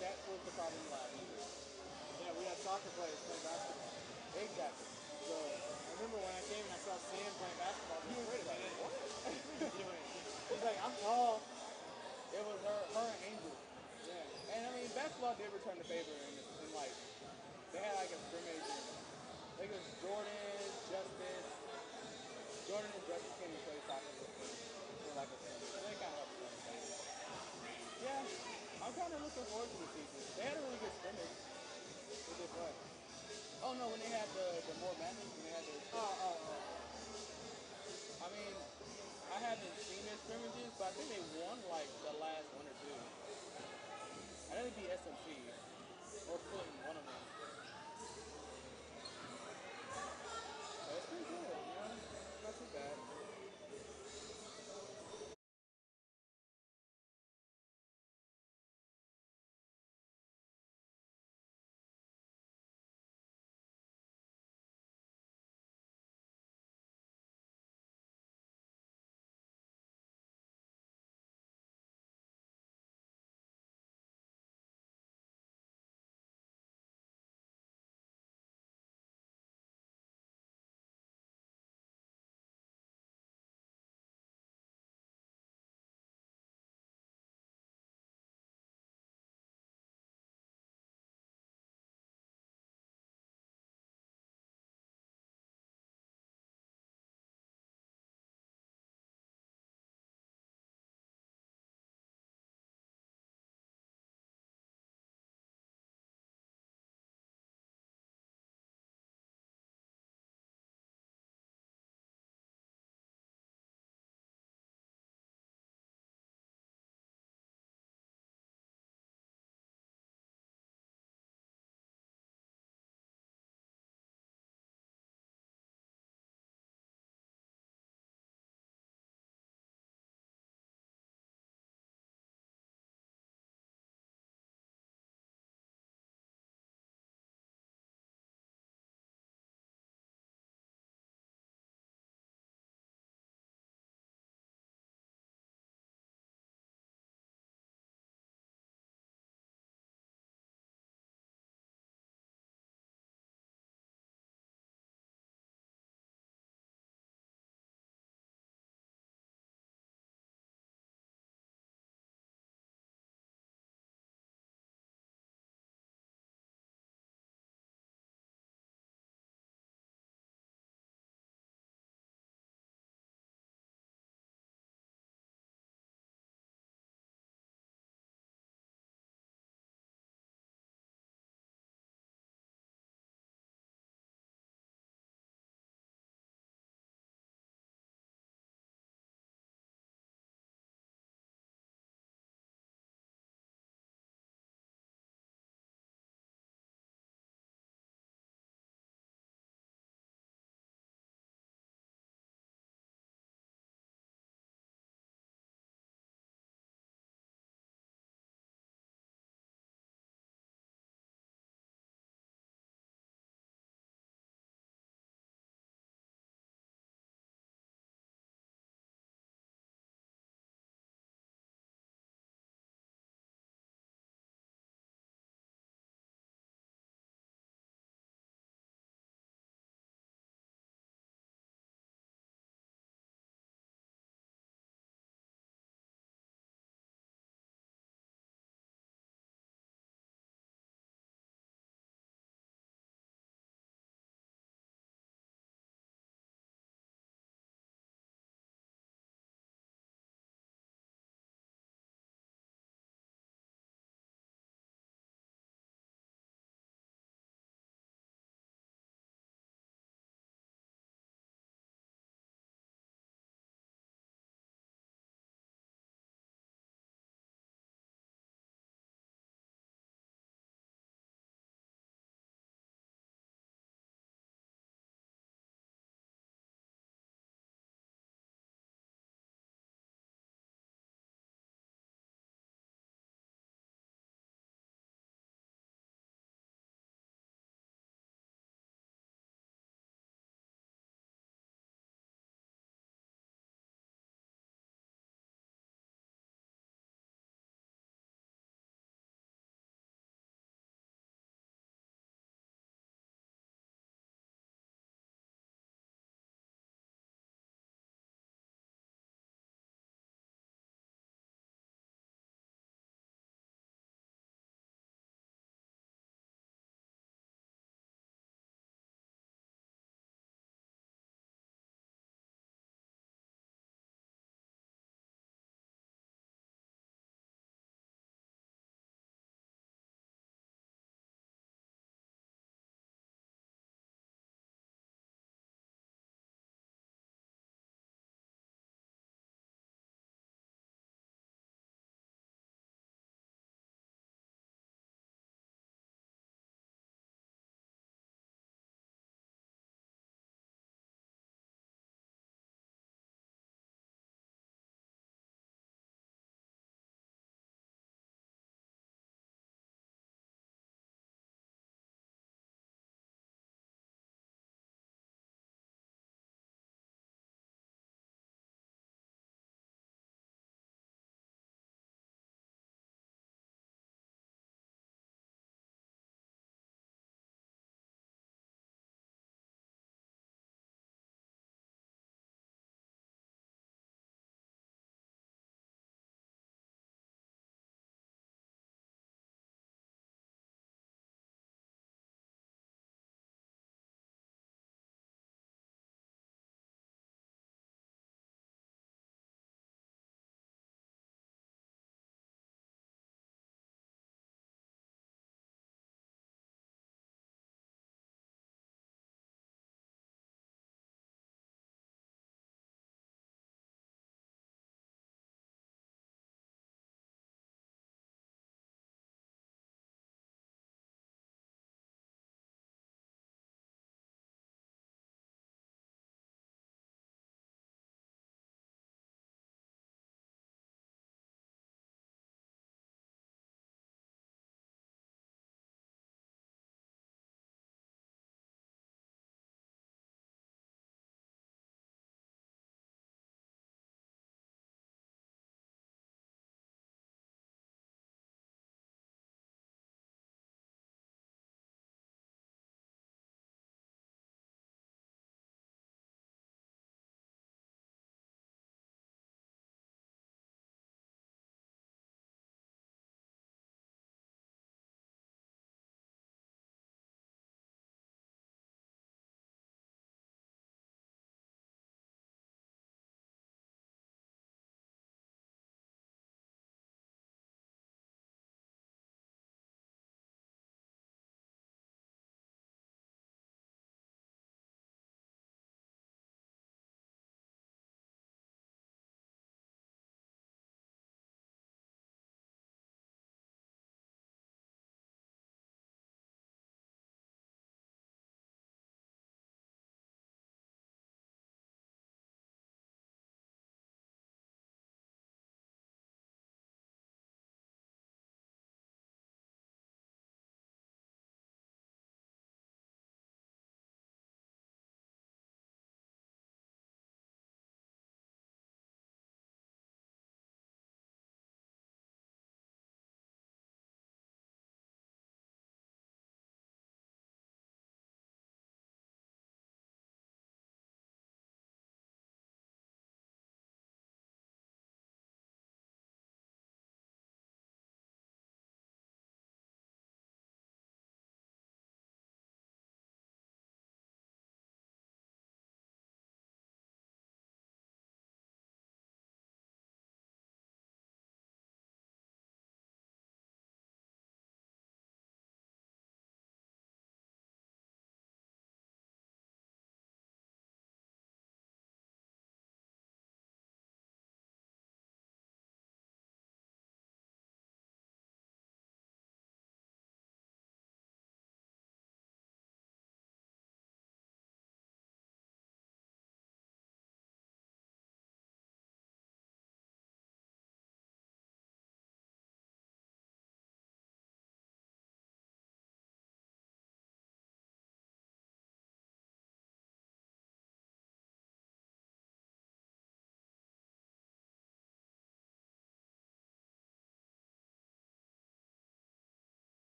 that was the problem last year. Yeah, we had soccer players playing basketball. Exactly. So I remember when I came and I saw Sam playing basketball, he was like, what? What are you doing? He's like, I'm tall. It was her and Angel. Yeah. And I mean, basketball did return the favor in like, they had like a scrimmage and I think it was Jordan and Justice came and played soccer with them for like a scrimmage. So they kind of helped return the favor. Yeah, I'm kind of looking forward to the season. They had a really good scrimmage. They did what? Oh no, when they had the more madness, when they had the. I mean, I haven't seen their scrimmages, but I think they won like the last one or two. I know they beat SMC or Clinton, one of them. So it's pretty good, you know, not too bad.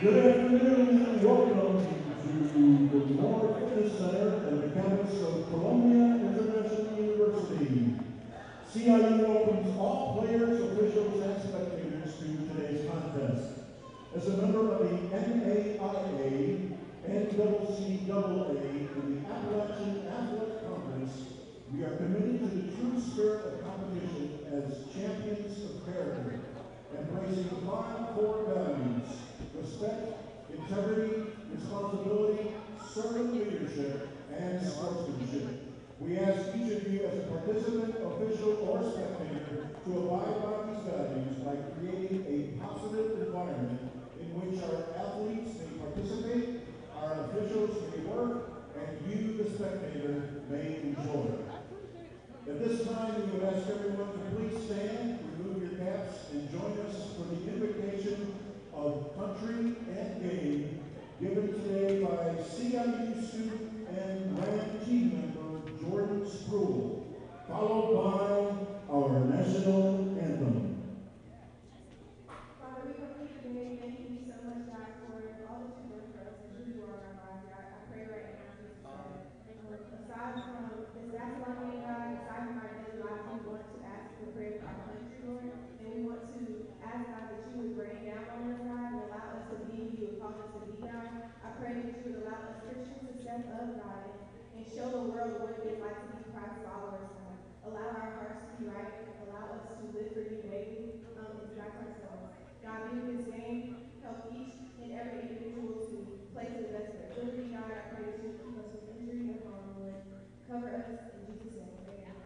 Good afternoon and welcome to the Moore Fitness Center and the campus of Columbia International University. CIU welcomes all players, officials, and spectators to today's contest. As a member of the NAIA, NCCAA, and the Appalachian Athletic Conference, we are committed to the true spirit of competition as champions of character, embracing 5 core values: respect, integrity, responsibility, servant leadership, and sportsmanship. We ask each of you as a participant, official, or spectator to abide by these values by creating a positive environment in which our athletes may participate, our officials may work, and you, the spectator, may enjoy. At this time, we would ask everyone to please stand, remove your caps, and join us for the invocation of country and game given today by CIU student and Grand team member Jordan Spruill, followed by our national anthem. Father, we come to you today. Thank you so much, God, for all that you've done for us and who you are in our lives, God. I pray right now, Jesus, that aside from this basketball game, God, aside from our daily lives, we want to ask for prayer for our country, Lord. And we want to ask, God, that you would rain down on us, God, and allow us to be who you would call us to be, God. I pray that you would allow us Christians to step up, God, and show the world what it is like to be Christ followers, God. Allow our hearts to be right. Allow us to live for you daily and direct ourselves. God, in this game, help each and every individual to play to the best of their ability. God, I pray that you keep us from injury or harm, Lord. Cover us in Jesus' name. Amen.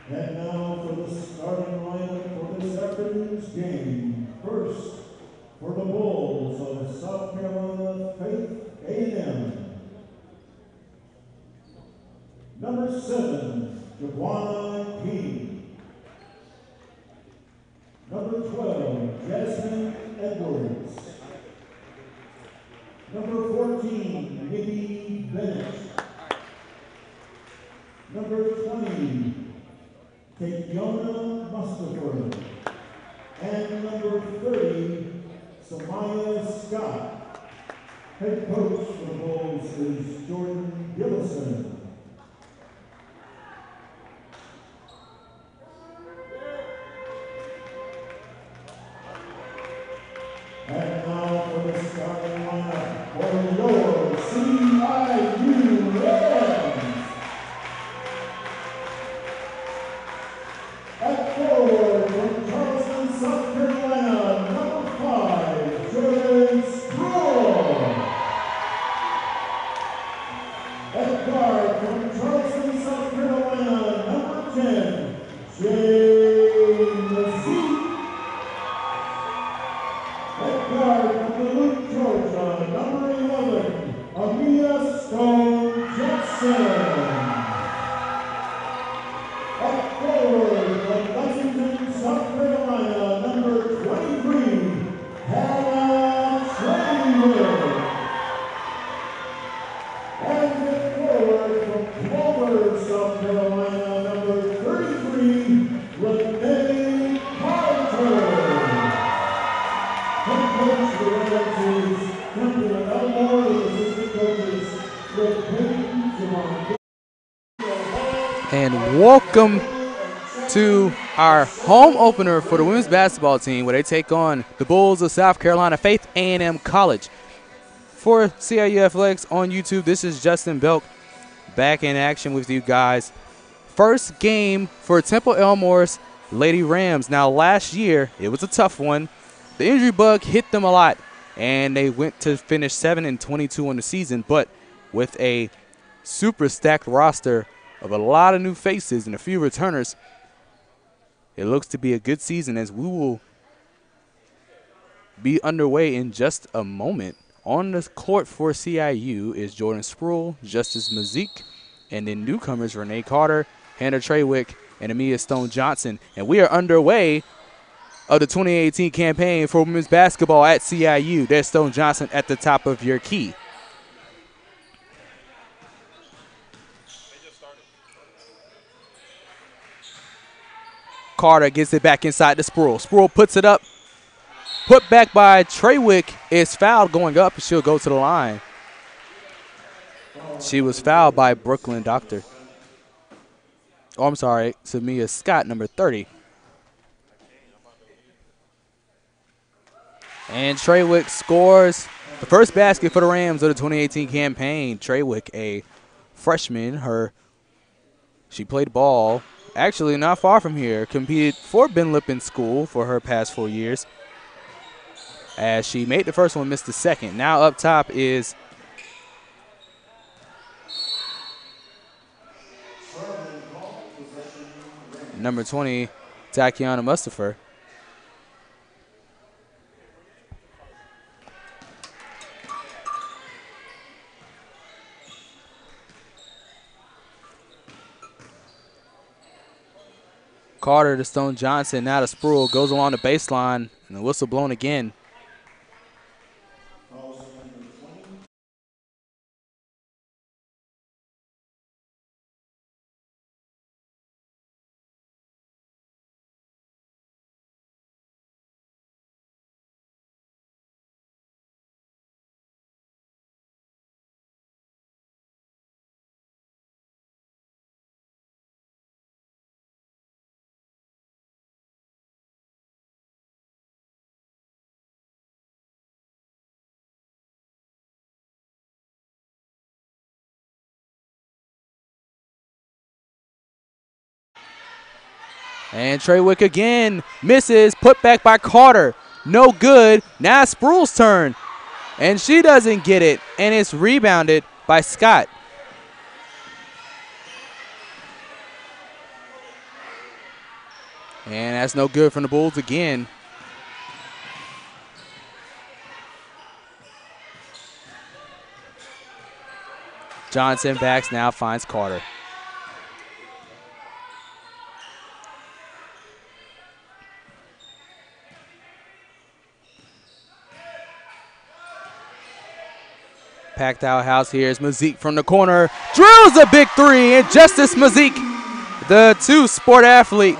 And now for the starting lineup for this afternoon's game. First, for the Bulls of South Carolina, Faith A&M. Number 7, Jawana King. Number 12, Jasmine Edwards. Number 14, Nikki Bennett. Number 20, Tatiana Mustafa. And number 30, Samaya Scott. Head coach for the Bulls is Jordan Gillison. And now for the starting lineup for your CIU Rams. At forward from Charleston, South Carolina, number 5, Jordan Spruill. At guard from Charleston, South Carolina, number 10, James Zeke. At guard from Duluth, Georgia, number 11, Amia Stone Jackson. Up forward from Lexington, South Carolina, number 23, Hannah Trainwood. And at forward from Clover, South Carolina, number 33, Renee Carter. And welcome to our home opener for the women's basketball team, where they take on the Bulls of South Carolina, Faith A&M College. For CIU Athletics on YouTube, this is Justin Belk back in action with you guys. First game for Temple Elmore's Lady Rams. Now, last year, it was a tough one. The injury bug hit them a lot, and they went to finish 7-22 on the season. But with a super stacked roster of a lot of new faces and a few returners, it looks to be a good season, as we will be underway in just a moment. On the court for CIU is Jordan Sproul, Justice Mazik, and then newcomers Renee Carter, Hannah Treywick, and Amia Stone-Johnson. And we are underway of the 2018 campaign for women's basketball at CIU. There's Stone-Johnson at the top of your key. Carter gets it back inside to Sproul. Sproul puts it up. Put back by Treywick is fouled going up. She'll go to the line. She was fouled by Brooklyn Doctor. Oh, I'm sorry, Samia Scott, number 30. And Treywick scores the first basket for the Rams of the 2018 campaign. Treywick, a freshman, she played ball actually not far from here, competed for Ben Lippen School for her past 4 years. As she made the first one, missed the second. Now up top is number 20, Takiana Mustafa. Carter to Stone-Johnson, now to Sproul, goes along the baseline, and the whistle blown again. And Treywick again misses, put back by Carter. No good. Now Sproul's turn. And she doesn't get it. And it's rebounded by Scott. And that's no good from the Bulls again. Johnson backs, now finds Carter. Packed out house here is Mazik from the corner. Drills a big three, and Justice Mazik, the two-sport athlete,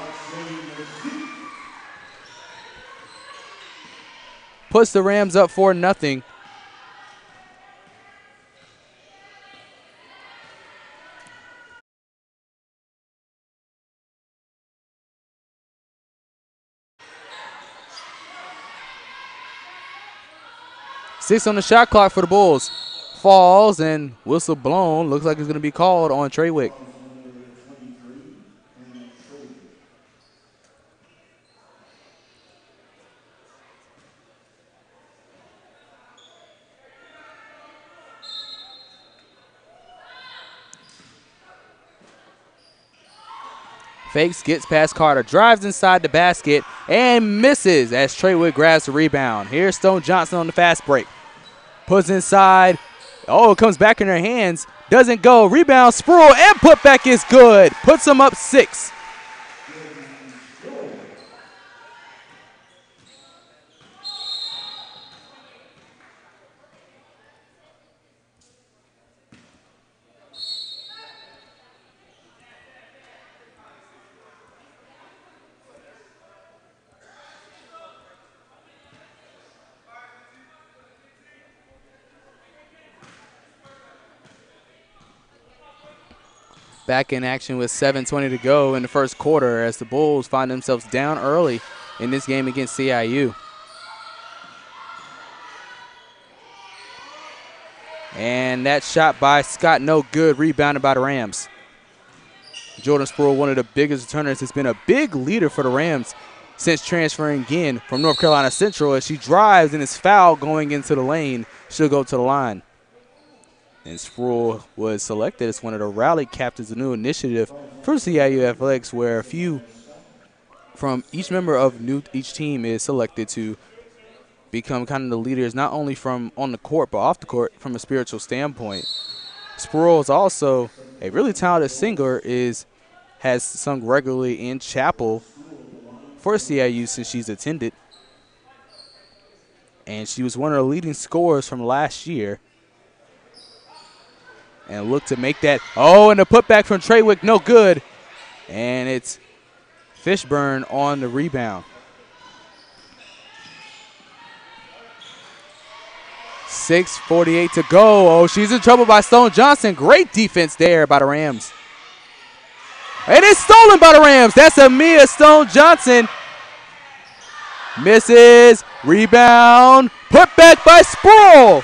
puts the Rams up 4-0. Six on the shot clock for the Bulls. Falls and whistle blown. Looks like it's going to be called on Treywick. Fakes, gets past Carter, drives inside the basket, and misses as Treywick grabs the rebound. Here's Stone-Johnson on the fast break. Puts inside. Oh, it comes back in her hands. Doesn't go. Rebound, Sproul, and putback is good. Puts them up 6. Back in action with 7:20 to go in the first quarter as the Bulls find themselves down early in this game against CIU. And that shot by Scott, no good, rebounded by the Rams. Jordan Sproul, one of the biggest returners, has been a big leader for the Rams since transferring again from North Carolina Central. As she drives and is fouled going into the lane, she'll go to the line. And Sproul was selected as one of the rally captains, a new initiative for CIU Athletics, where a few from each member of each team is selected to become kind of the leaders, not only from on the court but off the court from a spiritual standpoint. Sproul is also a really talented singer, has sung regularly in chapel for CIU since she's attended. And she was one of the leading scorers from last year. And look to make that. Oh, and the putback from Treywick, no good. And it's Fishburne on the rebound. 6:48 to go. Oh, she's in trouble by Stone Johnson. Great defense there by the Rams. And it's stolen by the Rams. That's Amia Stone Johnson. Misses. Rebound. Put back by Sproul.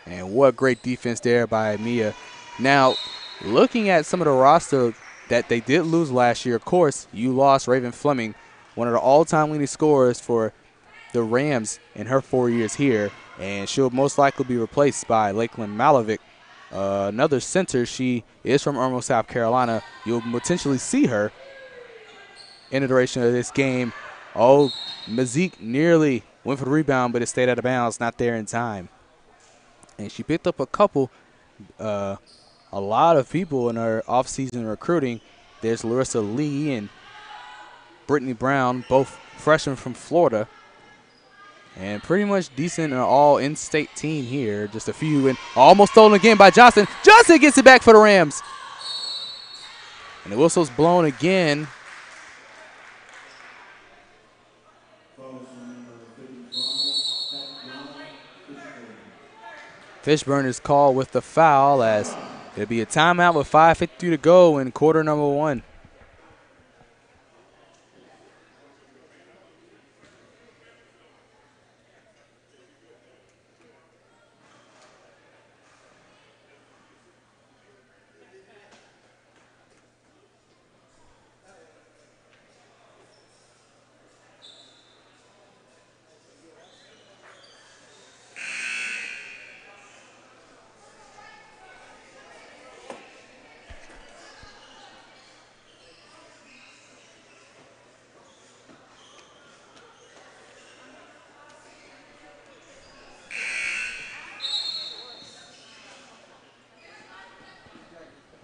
And what great defense there by Amia. Now, looking at some of the roster that they did lose last year, of course, you lost Raven Fleming, one of the all-time leading scorers for the Rams in her 4 years here, and she'll most likely be replaced by Lakeland Malovic, another center. She is from Irmo, South Carolina. You'll potentially see her in the duration of this game. Oh, Mazik nearly went for the rebound, but it stayed out of bounds, not there in time. And she picked up a lot of people in her offseason recruiting. There's Larissa Lee and Brittany Brown, both freshmen from Florida. And pretty much decent all in-state team here. Just a few, and almost stolen again by Johnson. Johnson gets it back for the Rams. And the whistle's blown again. Fishburne is called with the foul as it'll be a timeout with 5:52 to go in quarter number one.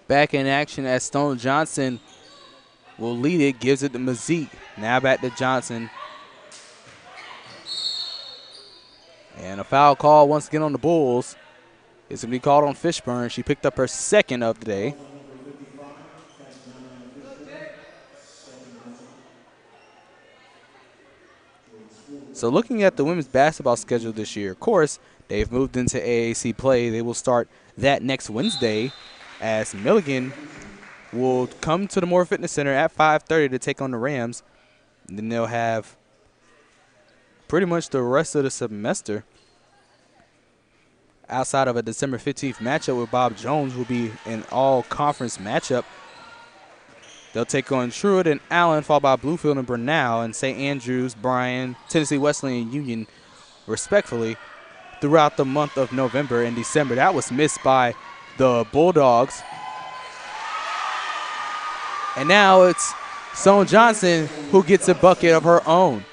Back in action as Stone Johnson will lead it, gives it to Mazik. Now back to Johnson. And a foul call once again on the Bulls. It's going to be called on Fishburne. She picked up her second of the day. So looking at the women's basketball schedule this year, of course, they've moved into AAC play. They will start that next Wednesday, as Milligan will come to the Moore Fitness Center at 5:30 to take on the Rams. And then they'll have pretty much the rest of the semester outside of a December 15th matchup with Bob Jones will be an all-conference matchup. They'll take on Truett and Allen, followed by Bluefield and Bernal, and St. Andrews, Bryan, Tennessee Wesleyan, and Union, respectfully, throughout the month of November and December. That was missed by the Bulldogs. And now it's Stone Johnson who gets a bucket of her own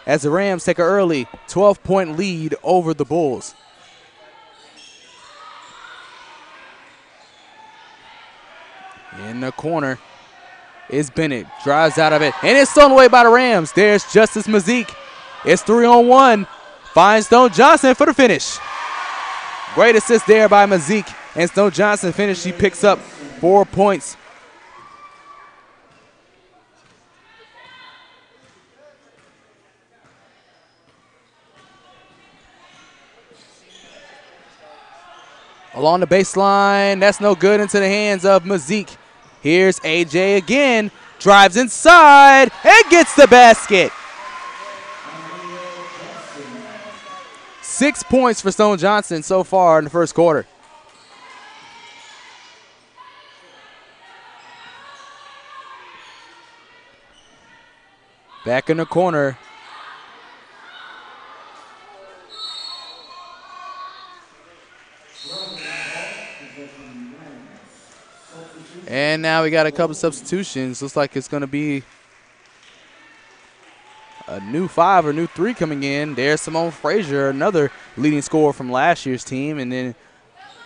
as the Rams take an early 12-point lead over the Bulls. In the corner is Bennett. Drives out of it, and it's stolen away by the Rams. There's Justice Mazik. It's 3-on-1. Finds Stone Johnson for the finish. Great assist there by Mazik. And Stone Johnson finished. She picks up 4 points. Along the baseline, that's no good, into the hands of Mazik. Here's AJ again, drives inside and gets the basket. 6 points for Stone Johnson so far in the first quarter. Back in the corner. And now we got a couple substitutions. Looks like it's going to be a new 5 or new 3 coming in. There's Simone Frazier, another leading scorer from last year's team. And then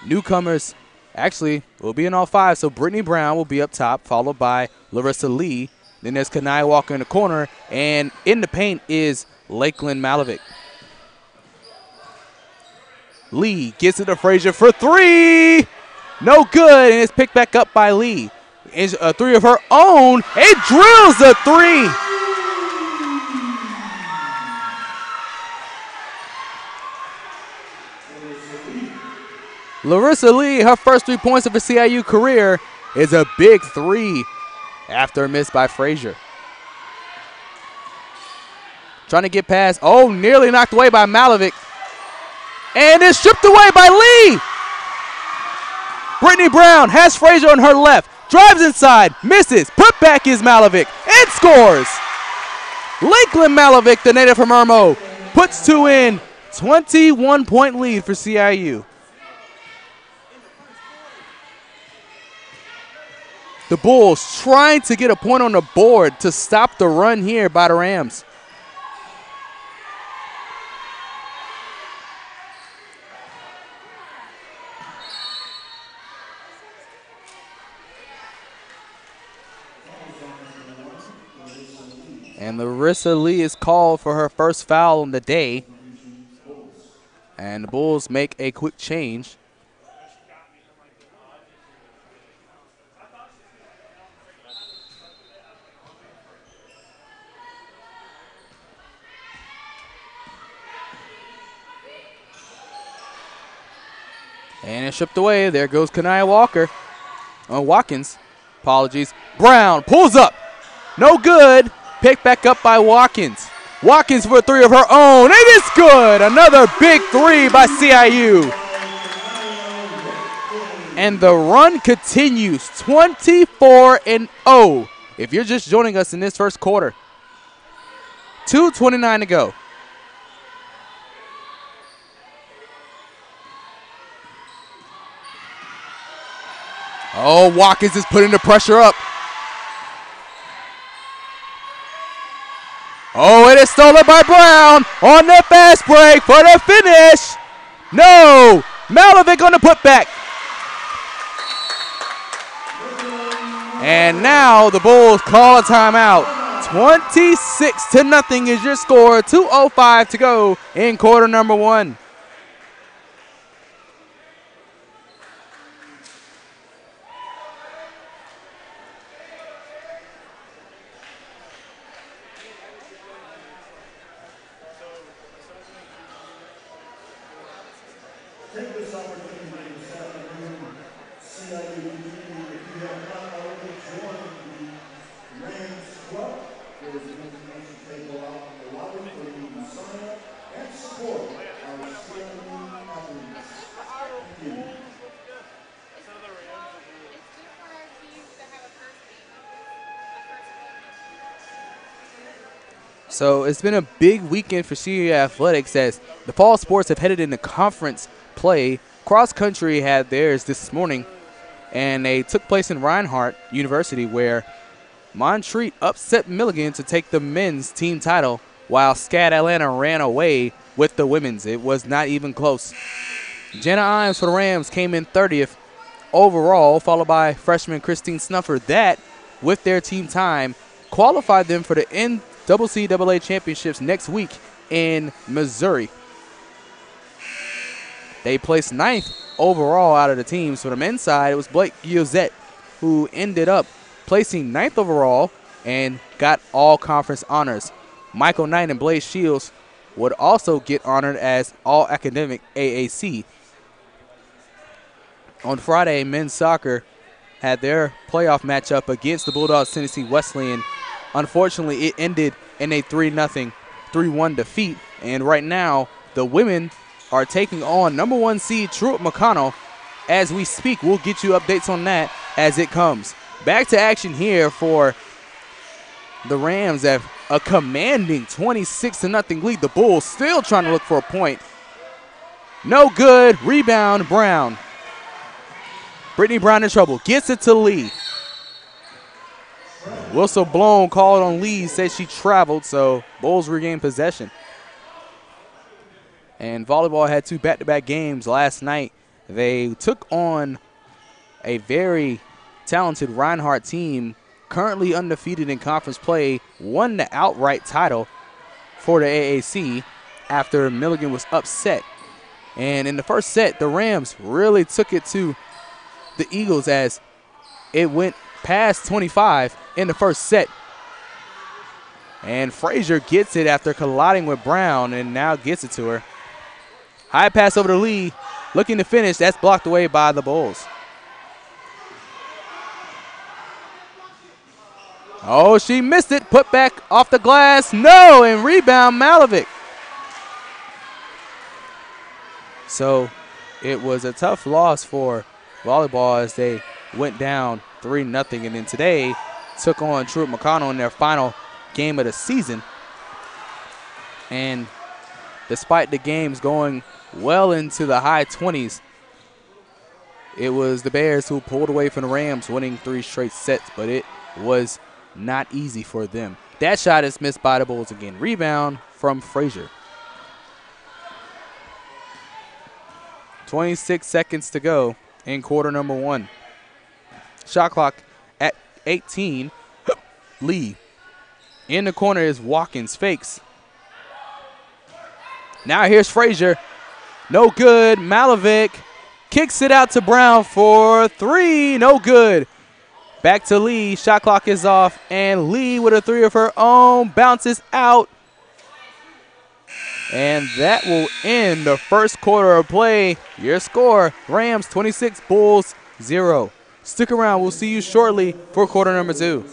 newcomers actually will be in all 5. So Brittany Brown will be up top, followed by Larissa Lee. Then there's Kanai Walker in the corner. And in the paint is Lakeland Malovic. Lee gets it to Frazier for 3. No good, and it's picked back up by Lee. It's a 3 of her own, and drills a 3. Larissa Lee, her first 3 points of her CIU career, is a big 3 after a miss by Frazier. Trying to get past, nearly knocked away by Malovic. And it's stripped away by Lee. Brittany Brown has Frazier on her left, drives inside, misses, put back is Malovic, and scores. Lakeland Malovic, the native from Irmo, puts 2 in, 21-point lead for CIU. The Bulls trying to get a point on the board to stop the run here by the Rams. And Larissa Lee is called for her first foul on the day. And the Bulls make a quick change. And it's stripped away. There goes Kanai Walker. Watkins. Apologies. Brown pulls up. No good. Picked back up by Watkins. Watkins for a 3 of her own, and it's good. Another big 3 by CIU. And the run continues, 24-0. If you're just joining us in this first quarter. 2:29 to go. Watkins is putting the pressure up. It is stolen by Brown on the fast break for the finish. No, Malovic on the putback. And now the Bulls call a timeout. 26-0 is your score. 2:05 to go in quarter number 1. Take this opportunity this afternoon, CIU, if you have not already joined the Rams Club, there is an information table out in the lobby where you can sign up and support our CIU athletes. Thank you. So it's been a big weekend for CIU athletics as the fall sports have headed into conference play. Cross country had theirs this morning, and they took place in Reinhardt University, where Montreat upset Milligan to take the men's team title, while SCAD Atlanta ran away with the women's. It was not even close. Jenna Imes for the Rams came in 30th overall, followed by freshman Christine Snuffer. That, with their team time, qualified them for the NCCAA championships next week in Missouri. They placed 9th overall out of the teams. For the men's side, it was Blake Giozette who ended up placing 9th overall and got all conference honors. Michael Knight and Blaze Shields would also get honored as all academic AAC. On Friday, men's soccer had their playoff matchup against the Bulldogs Tennessee Wesleyan. Unfortunately, it ended in a 3-1 defeat. And right now, the women are taking on number 1 seed Truett McConnell. As we speak, we'll get you updates on that as it comes. Back to action here for the Rams have a commanding 26-0 lead. The Bulls still trying to look for a point. No good. Rebound, Brown. Brittany Brown in trouble. Gets it to Lee. Whistle blown, called on Lee, says she traveled, so Bulls regain possession. And volleyball had 2 back-to-back games last night. They took on a very talented Reinhardt team, currently undefeated in conference play, won the outright title for the AAC after Milligan was upset. And in the first set, the Rams really took it to the Eagles as it went past 25 in the first set. And Frazier gets it after colliding with Brown and now gets it to her. High pass over to Lee, looking to finish. That's blocked away by the Bulls. Oh, she missed it. Put back off the glass. No, and rebound Malovic. So it was a tough loss for volleyball as they went down 3-0. And then today took on Truett McConnell in their final game of the season. And despite the games going well into the high 20s, it was the Bears who pulled away from the Rams, winning 3 straight sets, but it was not easy for them. That shot is missed by the Bulls again. Rebound from Frazier. 26 seconds to go in quarter number 1. Shot clock at 18. Lee. In the corner is Watkins. Fakes. Now here's Frazier. No good. Malovic kicks it out to Brown for 3. No good. Back to Lee. Shot clock is off. And Lee with a 3 of her own. Bounces out. And that will end the first quarter of play. Your score, Rams 26, Bulls 0. Stick around. We'll see you shortly for quarter number 2.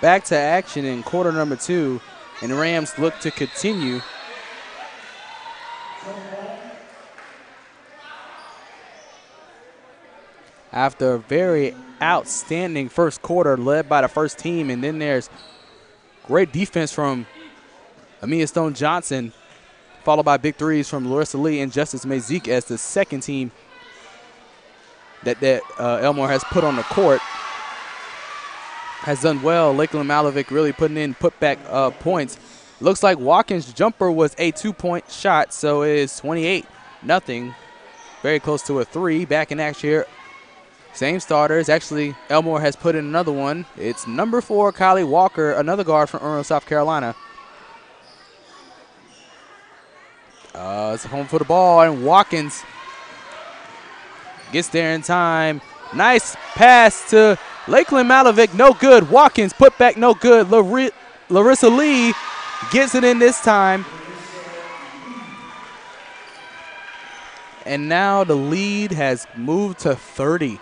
Back to action in quarter number 2, and the Rams look to continue. After a very outstanding first quarter led by the first team, and then there's great defense from Amia Stone-Johnson, followed by big threes from Larissa Lee and Justice Mazik as the second team that Elmore has put on the court. Has done well. Lakeland Malovic really putting in putback points. Looks like Watkins' jumper was a 2-point shot, so it is 28-0. Very close to a 3. Back in action here Same starters. Actually, Elmore has put in another one. It's number 4, Kylie Walker, another guard from Irwin, South Carolina. It's home for the ball, and Watkins gets there in time. Nice pass to Lakeland Malovic. No good. Watkins put back, no good. Larissa Lee gets it in this time. And now the lead has moved to 30.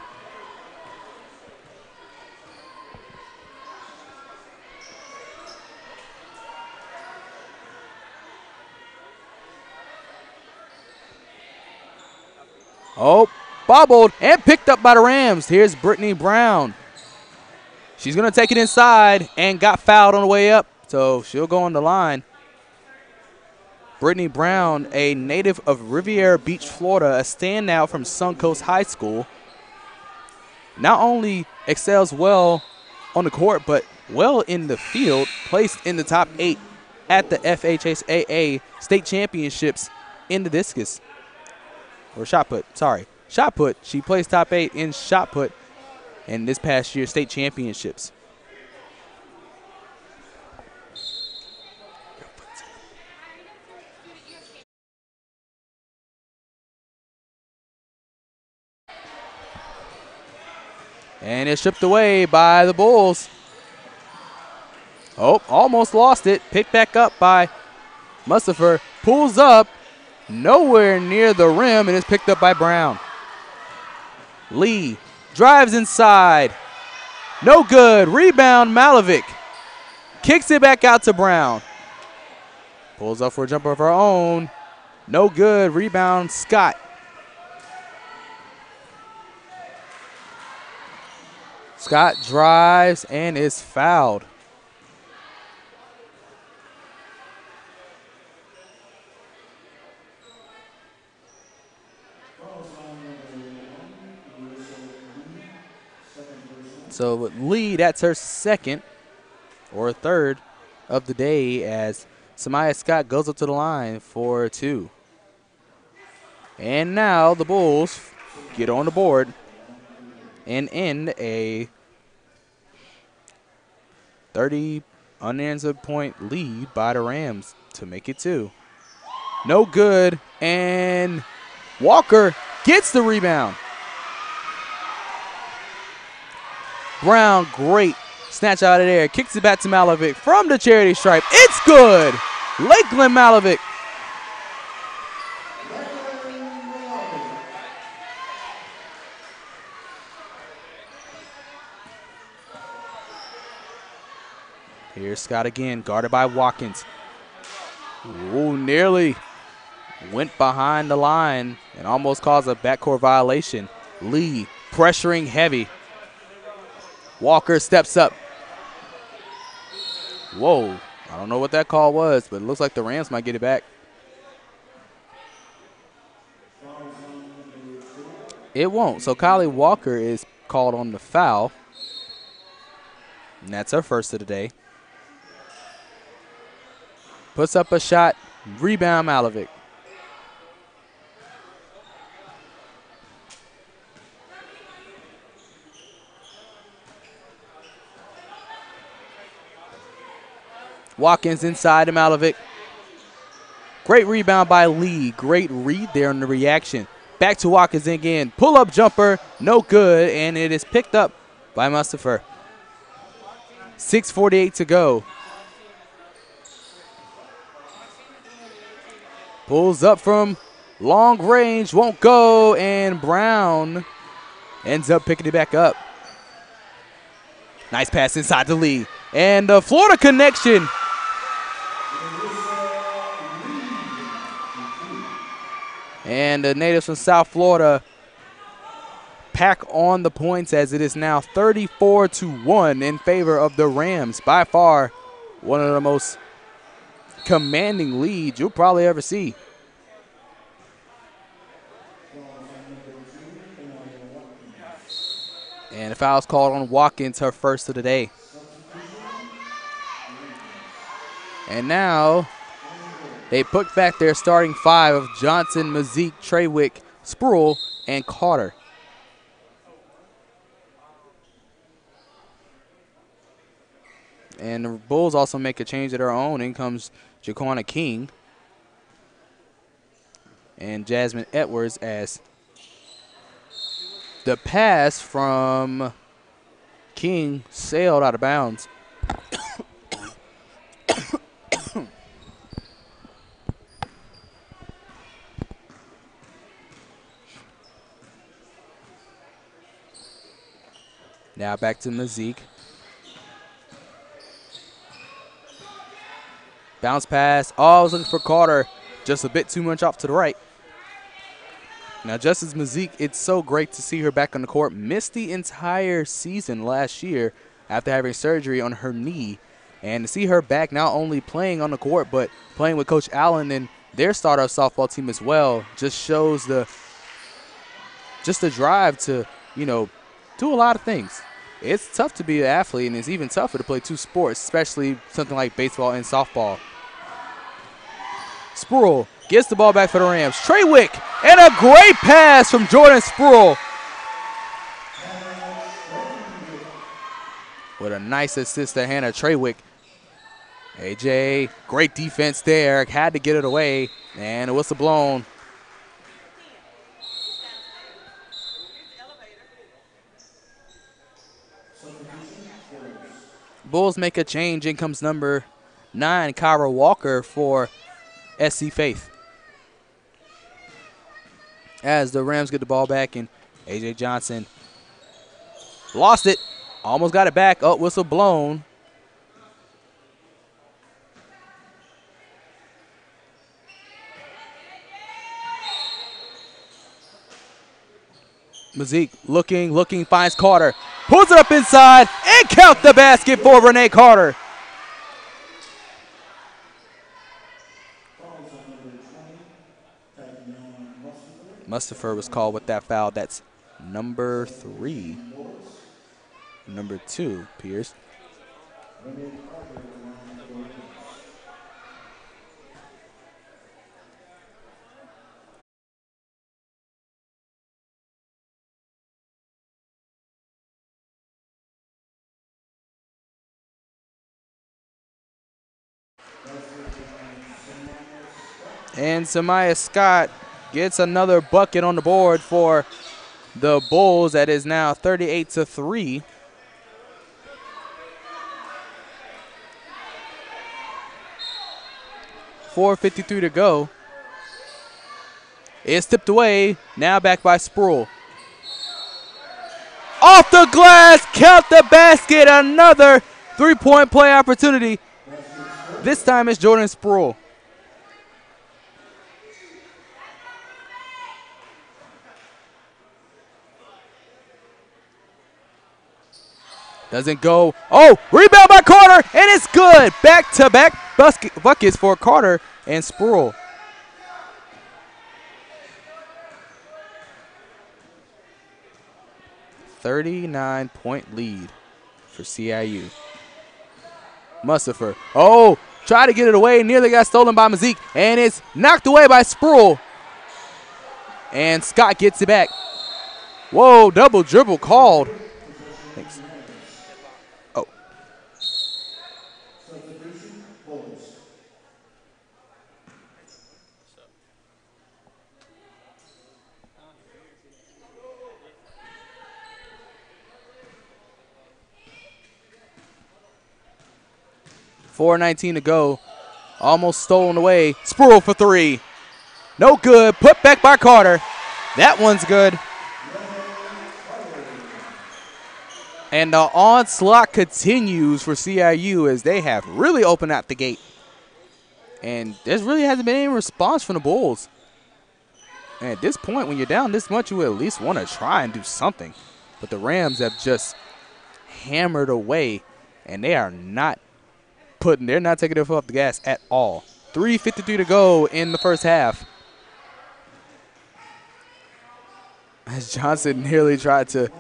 Oh, bobbled and picked up by the Rams. Here's Brittany Brown. She's going to take it inside and got fouled on the way up, so she'll go on the line. Brittany Brown, a native of Riviera Beach, Florida, a standout from Suncoast High School. Not only excels well on the court, but well in the field, placed in the top 8 at the FHSAA state championships in the discus. Or shot put, sorry. Shot put. She placed top 8 in shot put in this past year's state championships. And it's stripped away by the Bulls. Oh, almost lost it. Picked back up by Mustafa. Pulls up. Nowhere near the rim, and it's picked up by Brown. Lee drives inside. No good. Rebound, Malovic. Kicks it back out to Brown. Pulls up for a jumper of her own. No good. Rebound, Scott. Scott drives and is fouled. So with Lee, that's her second or third of the day as Samaya Scott goes up to the line for 2. And now the Bulls get on the board and end a 30 unanswered point lead by the Rams to make it 2. No good, and Walker gets the rebound. Brown, great snatch out of there. Kicks it back to Malovic from the charity stripe. It's good. Lakeland Malovic. Here's Scott again, guarded by Watkins. Ooh, nearly went behind the line and almost caused a backcourt violation. Lee pressuring heavy. Walker steps up. Whoa, I don't know what that call was, but it looks like the Rams might get it back. It won't. So Kylie Walker is called on the foul. And that's her first of the day. Puts up a shot. Rebound, Malovic. Watkins inside to Malovic. Great rebound by Lee. Great read there on the reaction. Back to Watkins again. Pull-up jumper. No good, and it is picked up by Mustafa. 6:48 to go. Pulls up from long range. Won't go, and Brown ends up picking it back up. Nice pass inside to Lee. And the Florida connection. And the natives from South Florida pack on the points as it is now 34-1 in favor of the Rams. By far, one of the most commanding leads you'll probably ever see. And the foul's called on Watkins, her first of the day. And now they put back their starting 5 of Johnson, Mazik, Treywick, Spruill, and Carter. And the Bulls also make a change of their own. In comes Jaquana King and Jasmine Edwards as the pass from King sailed out of bounds. Now back to Mazik. Bounce pass. Oh, I was looking for Carter. Just a bit too much off to the right. Now, just as Mazik, it's so great to see her back on the court. Missed the entire season last year after having surgery on her knee. And to see her back not only playing on the court, but playing with Coach Allen and their startup softball team as well, just shows the drive to, do a lot of things. It's tough to be an athlete, and it's even tougher to play two sports, especially something like baseball and softball. Spruill gets the ball back for the Rams. Treywick, and a great pass from Jordan Spruill. With a nice assist to Hannah Treywick. AJ, great defense there. Had to get it away, and a whistle blown. Bulls make a change. In comes number 9, Kyra Walker, for SC Faith. As the Rams get the ball back, and AJ Johnson lost it. Almost got it back. Oh, whistle blown. Mazik looking, finds Carter. Pulls it up inside and count the basket for Renee Carter. Mustafer was called with that foul. That's number 3. Number 2, Pierce. And Samaya Scott gets another bucket on the board for the Bulls. That is now 38-3. .453 to go. It's tipped away. Now back by Spruill. Off the glass. Count the basket. Another three-point play opportunity. This time it's Jordan Spruill. Doesn't go. Oh, rebound by Carter, and it's good. Back-to-back buckets for Carter and Spruill. .39 lead for CIU. Mustafer. Oh, tried to get it away. Nearly got stolen by Mazik, and it's knocked away by Spruill. And Scott gets it back. Whoa, double dribble called. Thanks. 4:19 to go. Almost stolen away. Spruill for 3. No good. Put back by Carter. That one's good. And the onslaught continues for CIU as they have really opened out the gate. And there really hasn't been any response from the Bulls. And at this point, when you're down this much, you at least want to try and do something. But the Rams have just hammered away, and they are not they're not taking their foot off the gas at all. 3:53 to go in the first half. As Johnson nearly tried to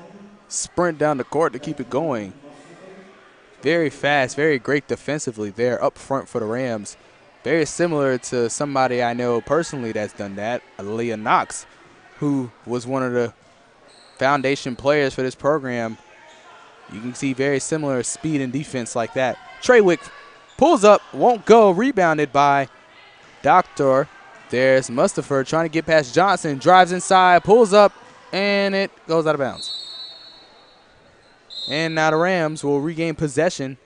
sprint down the court to keep it going. Very fast, very great defensively there up front for the Rams. Very similar to somebody I know personally that's done that, Aaliyah Knox, who was one of the foundation players for this program. You can see very similar speed and defense like that. Treywick pulls up, won't go, rebounded by Doctor. There's Mustafa trying to get past Johnson, drives inside, pulls up, and it goes out of bounds. And now the Rams will regain possession.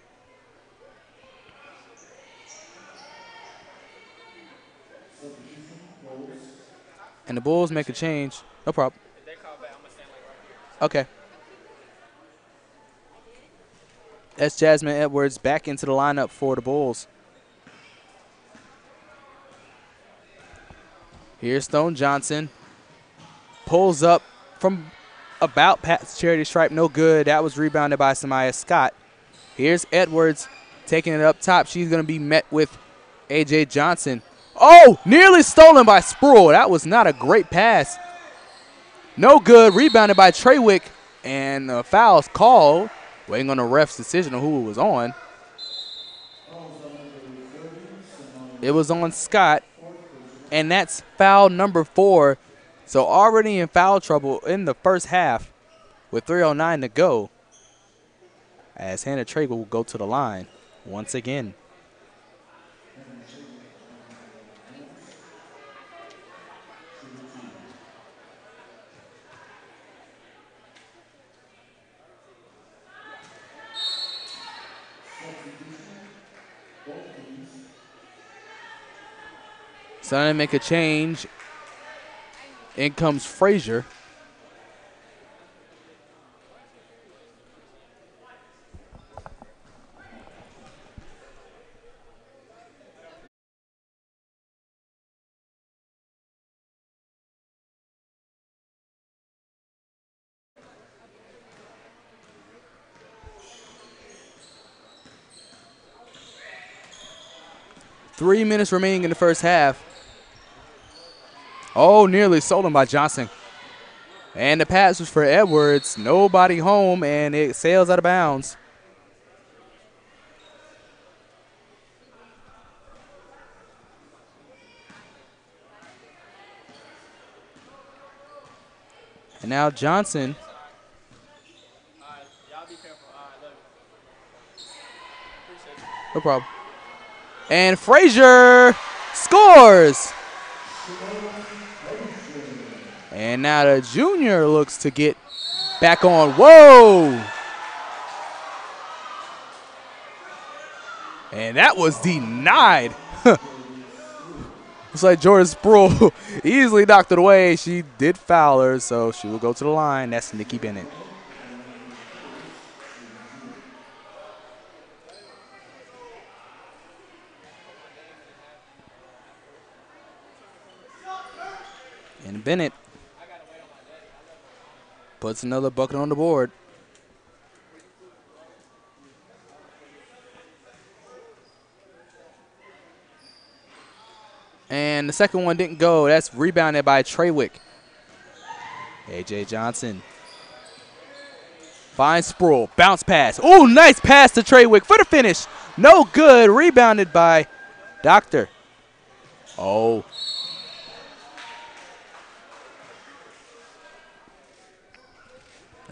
And the Bulls make a change. No problem. Okay. That's Jasmine Edwards back into the lineup for the Bulls. Here's Stone Johnson. Pulls up from about past charity stripe. No good. That was rebounded by Samaya Scott. Here's Edwards taking it up top. She's going to be met with A.J. Johnson. Oh, nearly stolen by Sproul. That was not a great pass. No good. Rebounded by Treywick. And the foul's called. Waiting on the ref's decision on who it was on. It was on Scott. And that's foul number 4. So already in foul trouble in the first half with 3:09 to go. As Hannah Treywick will go to the line once again. So they make a change. In comes Frazier. Three minutes remaining in the first half. Oh, nearly stolen by Johnson. And the pass was for Edwards. Nobody home, and it sails out of bounds. And now Johnson. No problem. And Frazier scores. And now the junior looks to get back on. Whoa! And that was denied. Looks like Jordan Sproul easily knocked it away. She did foul her, so she will go to the line. That's Nikki Bennett. And Bennett puts another bucket on the board. And the second one didn't go. That's rebounded by Treywick. A.J. Johnson finds Sproul. Bounce pass. Oh, nice pass to Treywick for the finish. No good. Rebounded by Doctor. Oh.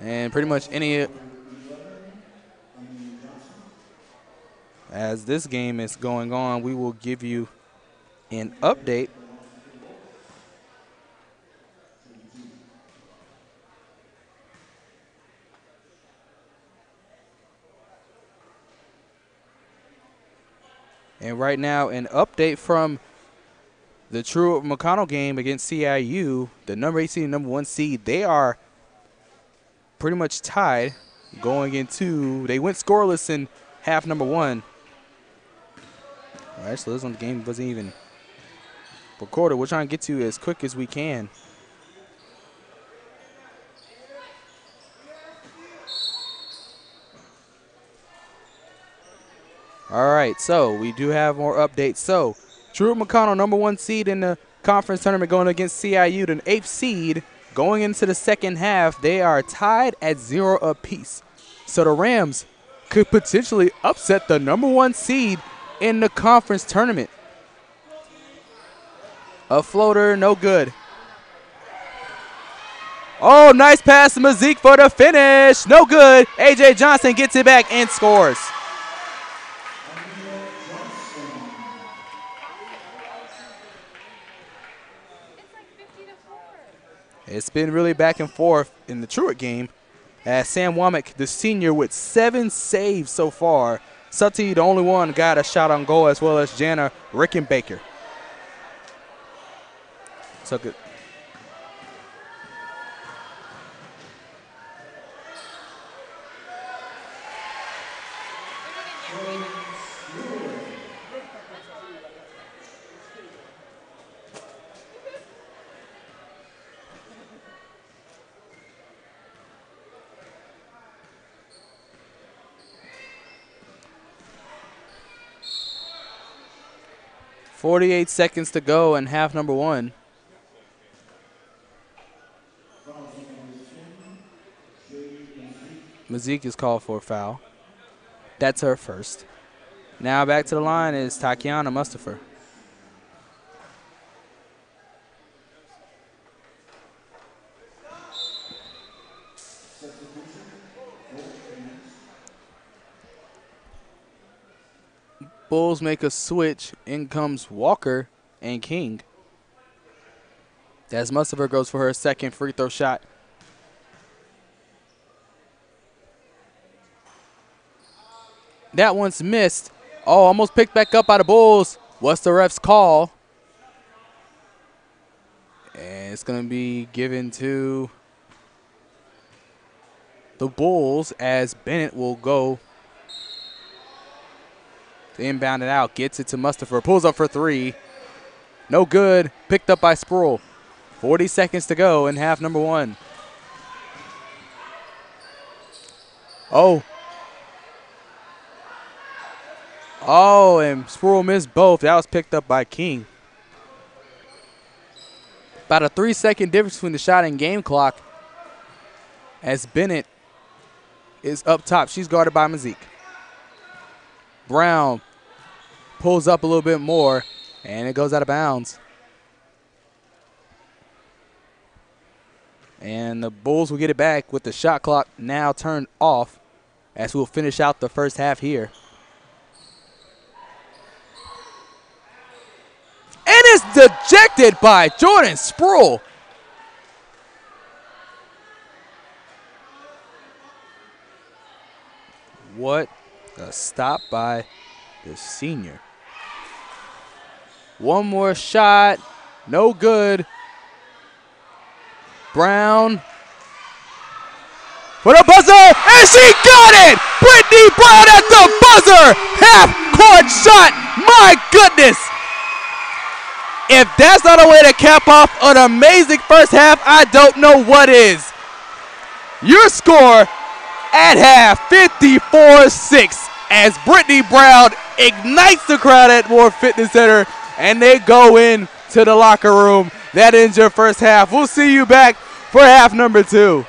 And pretty much as this game is going on, we will give you an update. And right now, an update from the True McConnell game against CIU, the number 8 seed and number 1 seed. They are pretty much tied going into, they went scoreless in half number 1. All right, so this one, the game wasn't even recorded. We're trying to get to as quick as we can. All right, so we do have more updates. So True McConnell, number 1 seed in the conference tournament going against CIU, the 8th seed. Going into the second half, they are tied at 0 apiece. So the Rams could potentially upset the number 1 seed in the conference tournament. A floater, no good. Oh, nice pass to Mazik for the finish. No good. A.J. Johnson gets it back and scores. It's been really back and forth in the Truett game, as Sam Womack, the senior, with 7 saves so far. Sutty, the only one, got a shot on goal, as well as Jana Rickenbacker. So good. .48 seconds to go in half number 1. Mazik is called for a foul. That's her first. Now back to the line is Takiana Mustafa. Bulls make a switch. In comes Walker and King. As Mustafa goes for her second free throw shot. That one's missed. Oh, almost picked back up by the Bulls. What's the ref's call? And it's going to be given to the Bulls, as Bennett will go to inbound it out. Gets it to Mustafa. Pulls up for 3. No good. Picked up by Sproul. 40 seconds to go in half number 1. Oh, and Sproul missed both. That was picked up by King. About a 3-second difference between the shot and game clock, as Bennett is up top. She's guarded by Mazik. Brown pulls up a little bit more, and it goes out of bounds. And the Bulls will get it back with the shot clock now turned off, as we'll finish out the first half here. And it's dejected by Jordan Sproul. What a stop by the senior. One more shot, no good. Brown for the buzzer, and she got it! Brittany Brown at the buzzer! Half-court shot, my goodness! If that's not a way to cap off an amazing first half, I don't know what is. Your score at half, 54-6, as Brittany Brown ignites the crowd at Moore Fitness Center, and they go in to the locker room. That ends your first half. We'll see you back for half number 2.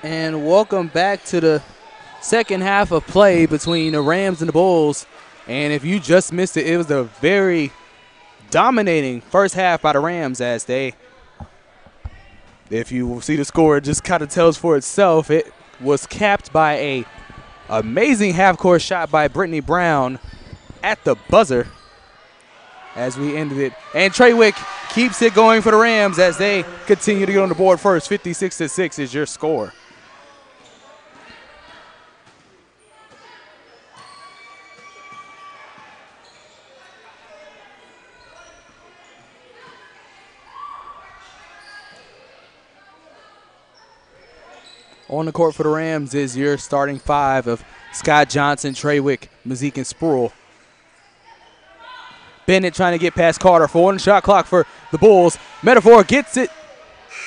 And welcome back to the second half of play between the Rams and the Bulls. And if you just missed it, it was a very dominating first half by the Rams as they, if you see the score, it just kind of tells for itself. It was capped by a amazing half-court shot by Brittany Brown at the buzzer as we ended it. And Treywick keeps it going for the Rams as they continue to get on the board first. 56-6 is your score. On the court for the Rams is your starting five of Scott Johnson, Treywick, Mazik, and Sproul. Bennett trying to get past Carter. 4 on the shot clock for the Bulls. Metaphor gets it.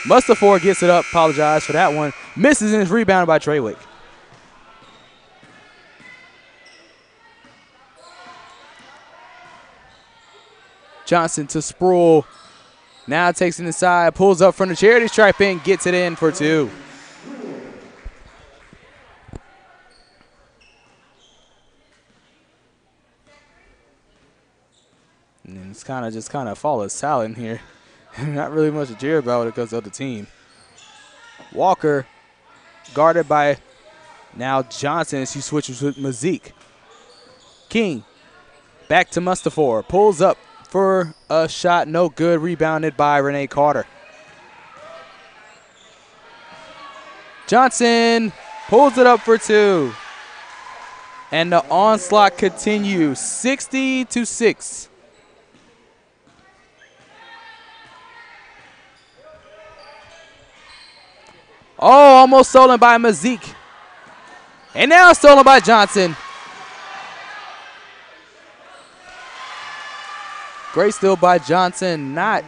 Mustafor gets it up. Apologize for that one. Misses and is rebounded by Treywick. Johnson to Sproul. Now takes it inside. Pulls up from the charity stripe and gets it in for 2. And it's kind of follows silent here. Not really much to cheer about when it comes to the team. Walker guarded by now Johnson as he switches with Mazik. King back to Mustafor. Pulls up for a shot. No good. Rebounded by Renee Carter. Johnson pulls it up for 2. And the onslaught continues. 60-6. Oh, almost stolen by Mazik. And now stolen by Johnson. Great steal by Johnson. Not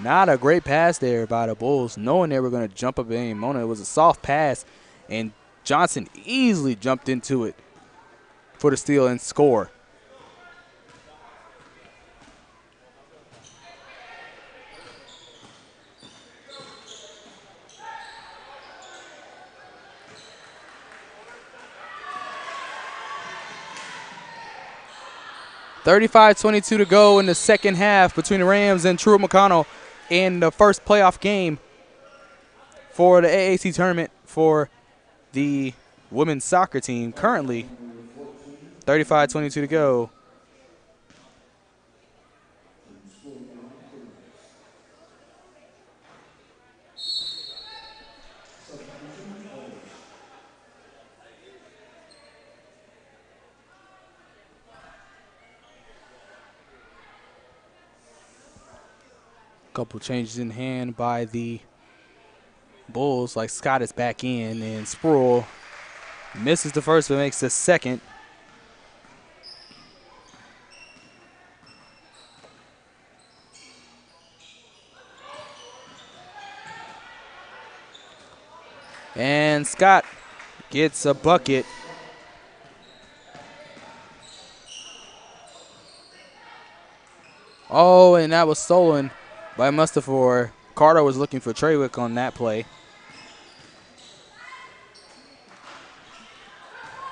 a great pass there by the Bulls, knowing they were going to jump up at any moment. It was a soft pass, and Johnson easily jumped into it for the steal and score. .35-22 to go in the second half between the Rams and Truett McConnell in the first playoff game for the AAC tournament for the women's soccer team. Currently, 35-22 to go. Couple changes in hand by the Bulls, like Scott is back in, and Sproul misses the first but makes the second. And Scott gets a bucket. Oh, and that was stolen by Mustafor. Carter was looking for Treywick on that play.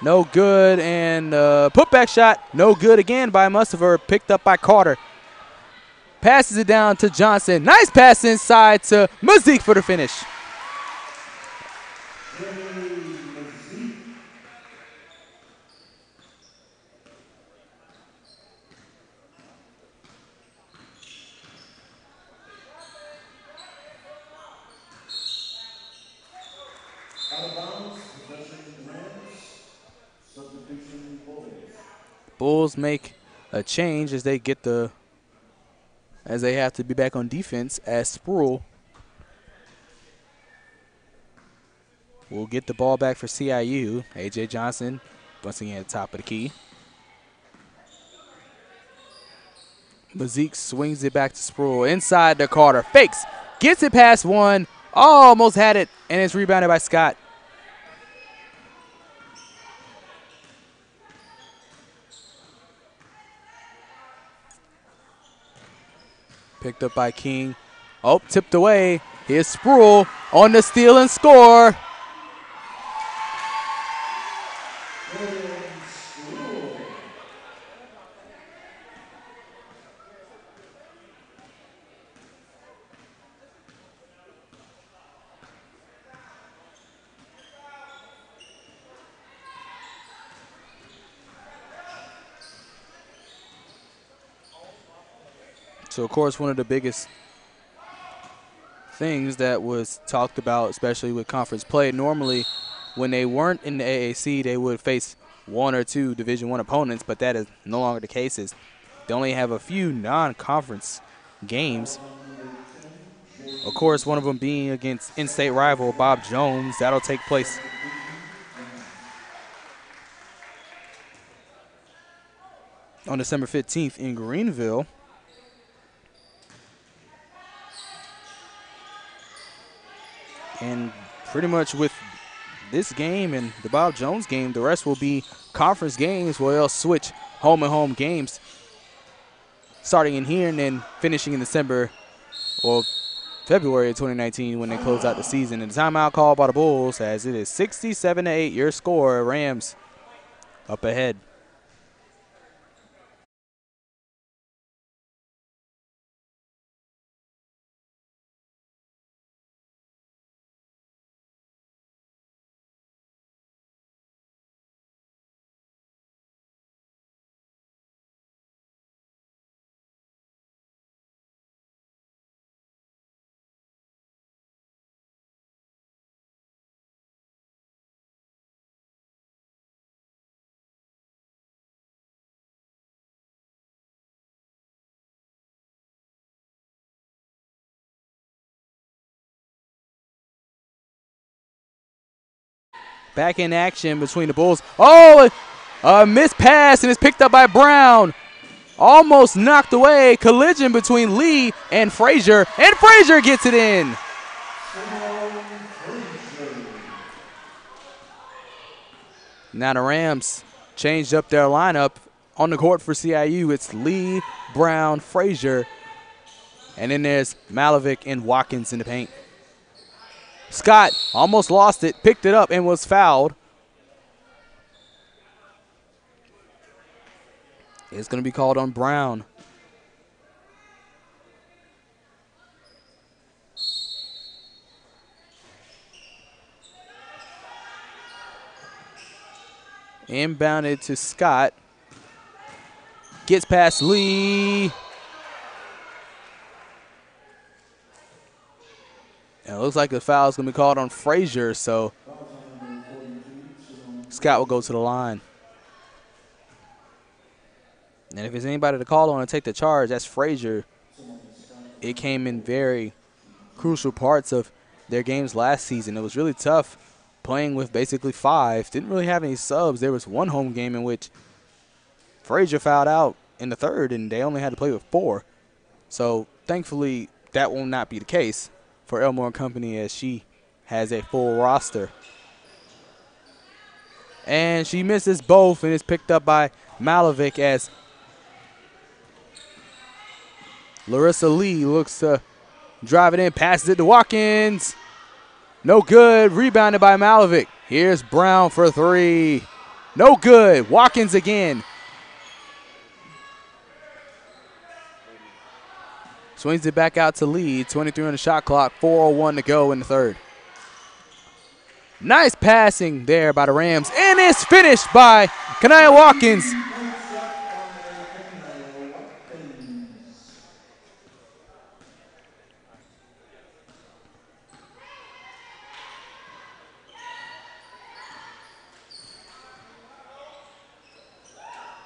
No good, and putback shot, no good again by Mustafor, picked up by Carter. Passes it down to Johnson. Nice pass inside to Mazik for the finish. Bulls make a change as they have to be back on defense, as Sproul will get the ball back for CIU. A.J. Johnson once again at the top of the key. Mazik swings it back to Sproul inside to Carter. Fakes, gets it past one, almost had it, and it's rebounded by Scott. Picked up by King. Oh, tipped away. Here's Sproul on the steal and score. So, of course, one of the biggest things that was talked about, especially with conference play, normally when they weren't in the AAC, they would face 1 or 2 Division I opponents, but that is no longer the case. They only have a few non-conference games. Of course, one of them being against in-state rival Bob Jones. That'll take place on December 15th in Greenville. And pretty much with this game and the Bob Jones game, the rest will be conference games where they'll switch home and home games starting in here and then finishing in December or February of 2019 when they close out the season. And the timeout called by the Bulls as it is 67-8, your score. Rams up ahead. Back in action between the Bulls. Oh, a missed pass, and it's picked up by Brown. Almost knocked away. Collision between Lee and Frazier, and Frazier gets it in. Now the Rams changed up their lineup on the court for CIU. It's Lee, Brown, Frazier, and then there's Malovic and Watkins in the paint. Scott almost lost it, picked it up, and was fouled. It's going to be called on Brown. Inbounded to Scott. Gets past Lee. And it looks like the foul is going to be called on Frazier, so Scott will go to the line. And if there's anybody to call on and take the charge, that's Frazier. It came in very crucial parts of their games last season. It was really tough playing with basically 5. Didn't really have any subs. There was one home game in which Frazier fouled out in the 3rd, and they only had to play with 4. So thankfully, that will not be the case for Elmore Company as she has a full roster. And she misses both, and it's picked up by Malovic as Larissa Lee looks to drive it in, passes it to Watkins. No good, rebounded by Malovic. Here's Brown for 3. No good, Watkins again. Swings it back out to Lee, 23 on the shot clock, 4:01 to go in the 3rd. Nice passing there by the Rams, and it's finished by Kanaya Watkins.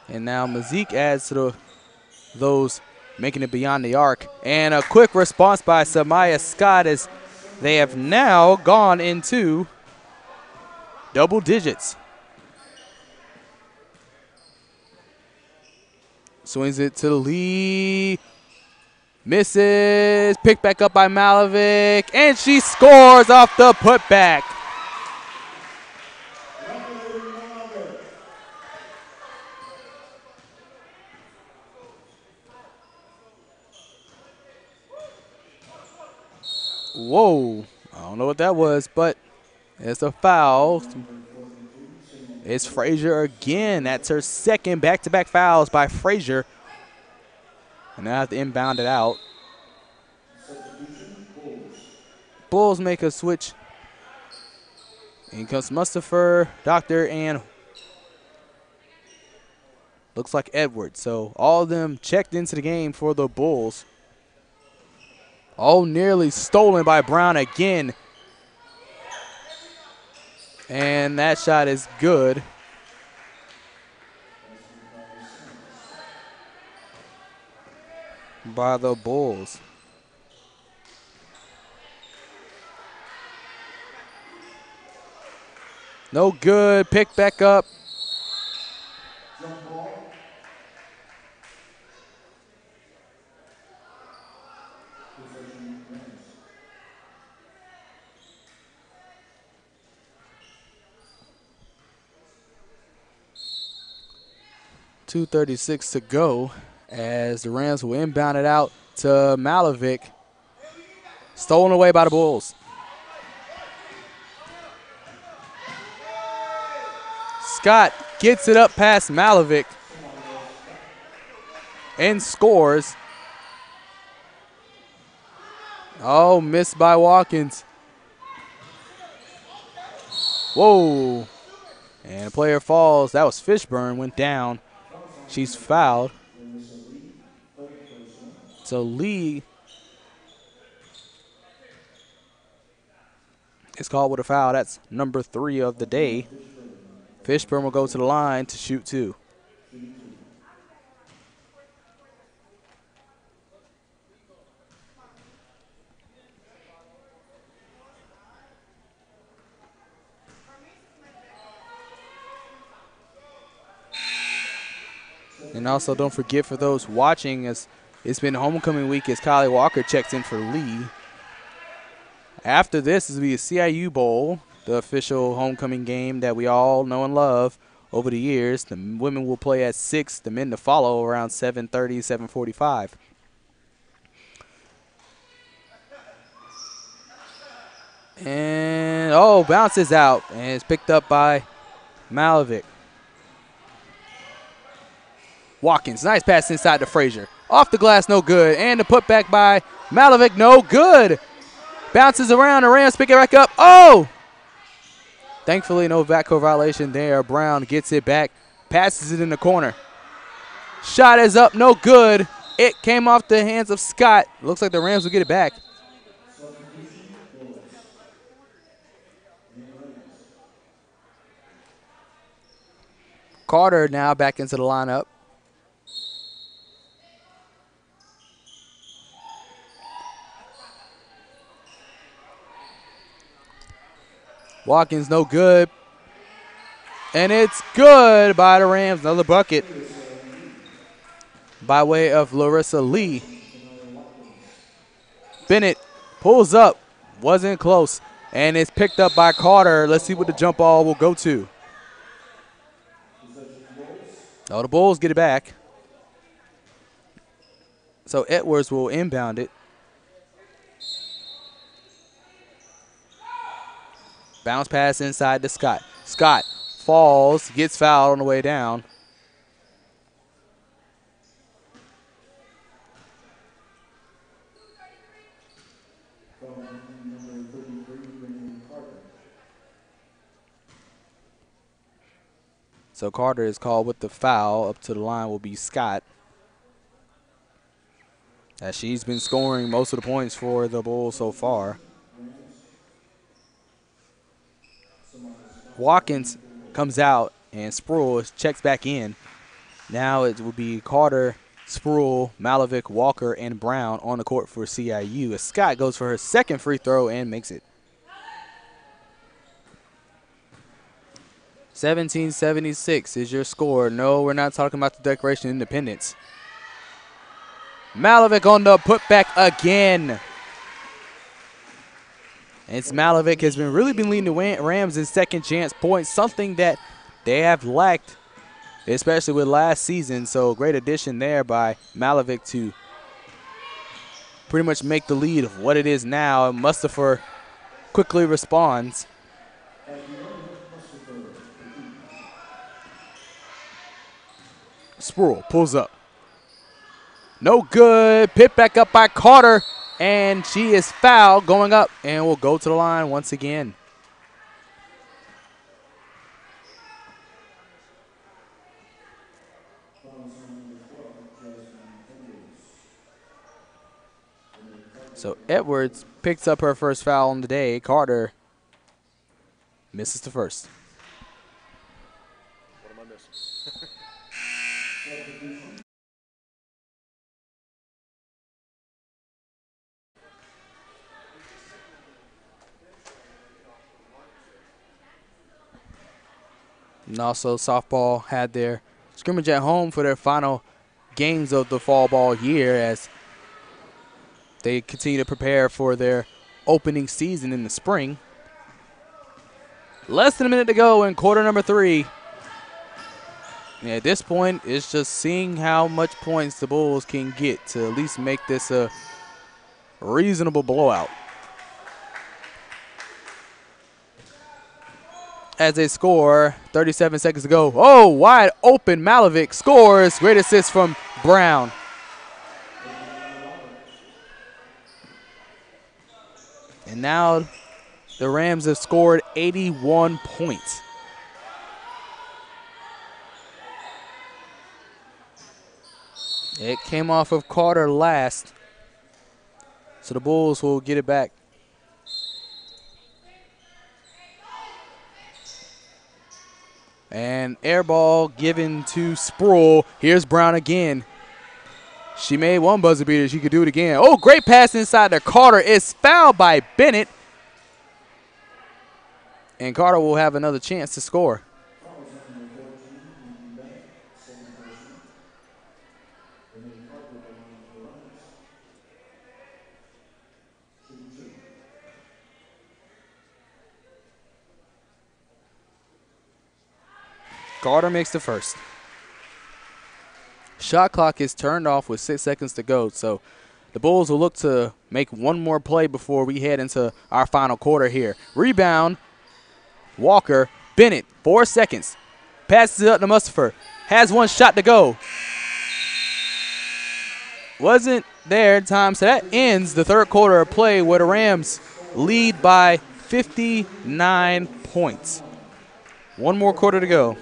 And now Mazik adds to those making it beyond the arc. And a quick response by Samaya Scott as they have now gone into double digits. Swings it to Lee. Misses. Picked back up by Malovic. And she scores off the putback. Whoa, I don't know what that was, but it's a foul. It's Frazier again. That's her second back-to-back fouls by Frazier. And now have to inbound it out. Bulls make a switch. In comes Mustafa, Doctor, and looks like Edwards. So all of them checked into the game for the Bulls. Oh, nearly stolen by Brown again. And that shot is good. By the Bulls. No good. Pick back up. Jump ball. Possession Rams. 2:36 to go as the Rams will inbound it out to Malovic. Stolen away by the Bulls. Scott gets it up past Malovic and scores. Oh, missed by Watkins. Whoa. And a player falls. That was Fishburne, went down. She's fouled. So Lee is called with a foul. That's number 3 of the day. Fishburne will go to the line to shoot 2. And also don't forget for those watching, as it's been homecoming week as Kylie Walker checks in for Lee. After this will be a CIU Bowl, the official homecoming game that we all know and love over the years. The women will play at 6, the men to follow around 7:30, 7:45. And, oh, bounces out, and it's picked up by Malovic. Watkins, nice pass inside to Frazier. Off the glass, no good. And the putback by Malovic, no good. Bounces around, the Rams pick it back up. Oh! Thankfully, no backcourt violation there. Brown gets it back, passes it in the corner. Shot is up, no good. It came off the hands of Scott. Looks like the Rams will get it back. Carter now back into the lineup. Watkins, no good. And it's good by the Rams. Another bucket by way of Larissa Lee. Bennett pulls up. Wasn't close. And it's picked up by Carter. Let's see what the jump ball will go to. Oh, the Bulls get it back. So Edwards will inbound it. Bounce pass inside to Scott. Scott falls, gets fouled on the way down. So Carter is called with the foul. Up to the line will be Scott, as she's been scoring most of the points for the Bulls so far. Watkins comes out and Sproul checks back in. Now it will be Carter, Sproul, Malovic, Walker, and Brown on the court for CIU as Scott goes for her second free throw and makes it. 17-76 is your score. No, we're not talking about the Declaration of Independence. Malovic on the putback again. It's Malovic has really been leading the Rams in second chance points, something that they have lacked, especially with last season. So great addition there by Malovic to pretty much make the lead of what it is now. And Mustafa quickly responds. Sproul pulls up. No good. Picked back up by Carter. And she is fouled going up and will go to the line once again. So Edwards picks up her first foul on the day. Carter misses the first. What am I missing? And also softball had their scrimmage at home for their final games of the fall ball year as they continue to prepare for their opening season in the spring. Less than a minute to go in quarter number 3. And at this point, it's just seeing how much points the Bulls can get to at least make this a reasonable blowout. As they score, 37 seconds to go. Oh, wide open, Malovic scores. Great assist from Brown. And now the Rams have scored 81 points. It came off of Carter last, so the Bulls will get it back. And air ball given to Sproul. Here's Brown again. She made one buzzer beater. She could do it again. Oh, great pass inside to Carter. It's fouled by Bennett. And Carter will have another chance to score. Carter makes the first. Shot clock is turned off with 6 seconds to go, so the Bulls will look to make one more play before we head into our final quarter here. Rebound, Walker, Bennett, 4 seconds. Passes it up to Mustafer. Has one shot to go. Wasn't there in time, so that ends the third quarter of play where the Rams lead by 59 points. One more quarter to go.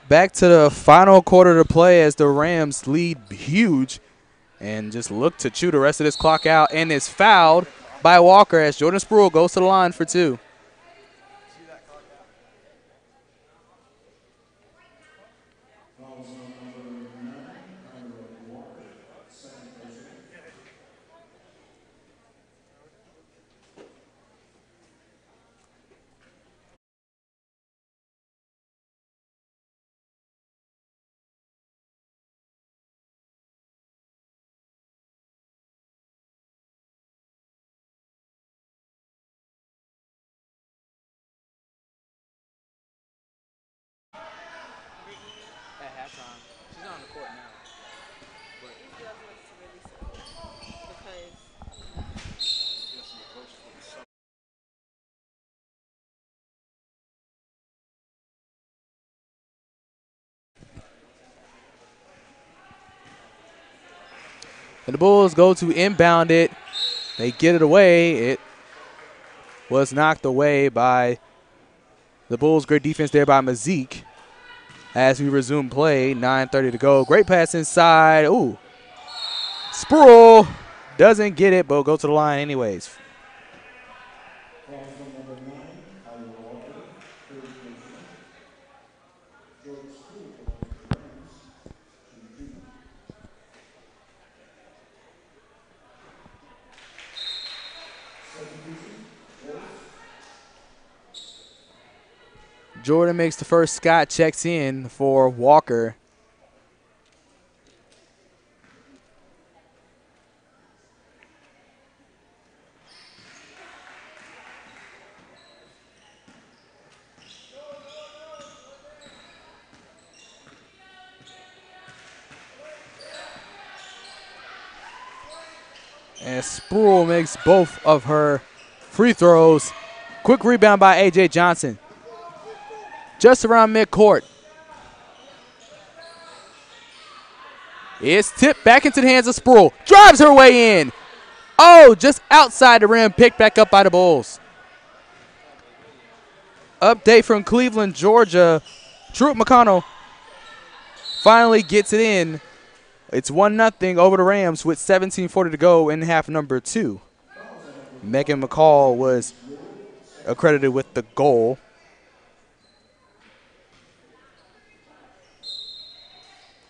Back to the final quarter to play as the Rams lead huge and just look to chew the rest of this clock out, and is fouled by Walker as Jordan Sproul goes to the line for 2. At halftime, she's not on the court now. And the Bulls go to inbound it. They get it away. It was knocked away by the Bulls. Great defense there by Mazik. As we resume play, 9:30 to go. Great pass inside. Ooh. Sproul Doesn't get it, but will go to the line anyways. Jordan makes the first. Scott checks in for Walker. And Sproul makes both of her free throws. Quick rebound by A.J. Johnson. Just around midcourt. It's tipped back into the hands of Sproul. Drives her way in. Oh, just outside the rim. Picked back up by the Bulls. Update from Cleveland, Georgia. Truett McConnell finally gets it in. It's 1-0 over the Rams with 17:40 to go in half number 2. Megan McCall was accredited with the goal.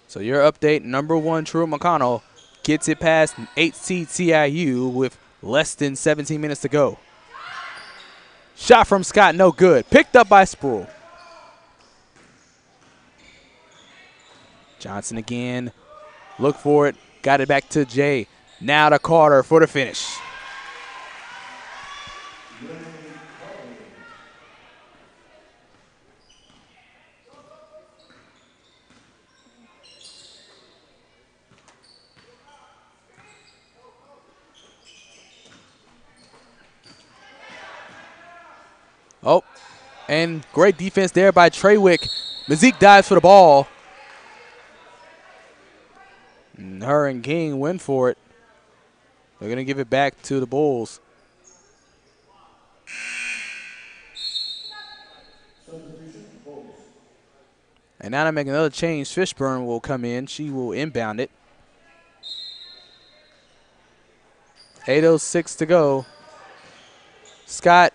So your update, number 1, Truett McConnell gets it past 8-seed CIU with less than 17 minutes to go. Shot from Scott, no good. Picked up by Sproul. Johnson again. Look for it. Got it back to Jay. Now to Carter for the finish. Oh, and great defense there by Treywick. Mazik dives for the ball. And her and King went for it. They're going to give it back to the Bulls. And now to make another change, Fishburne will come in. She will inbound it. 8:06 to go. Scott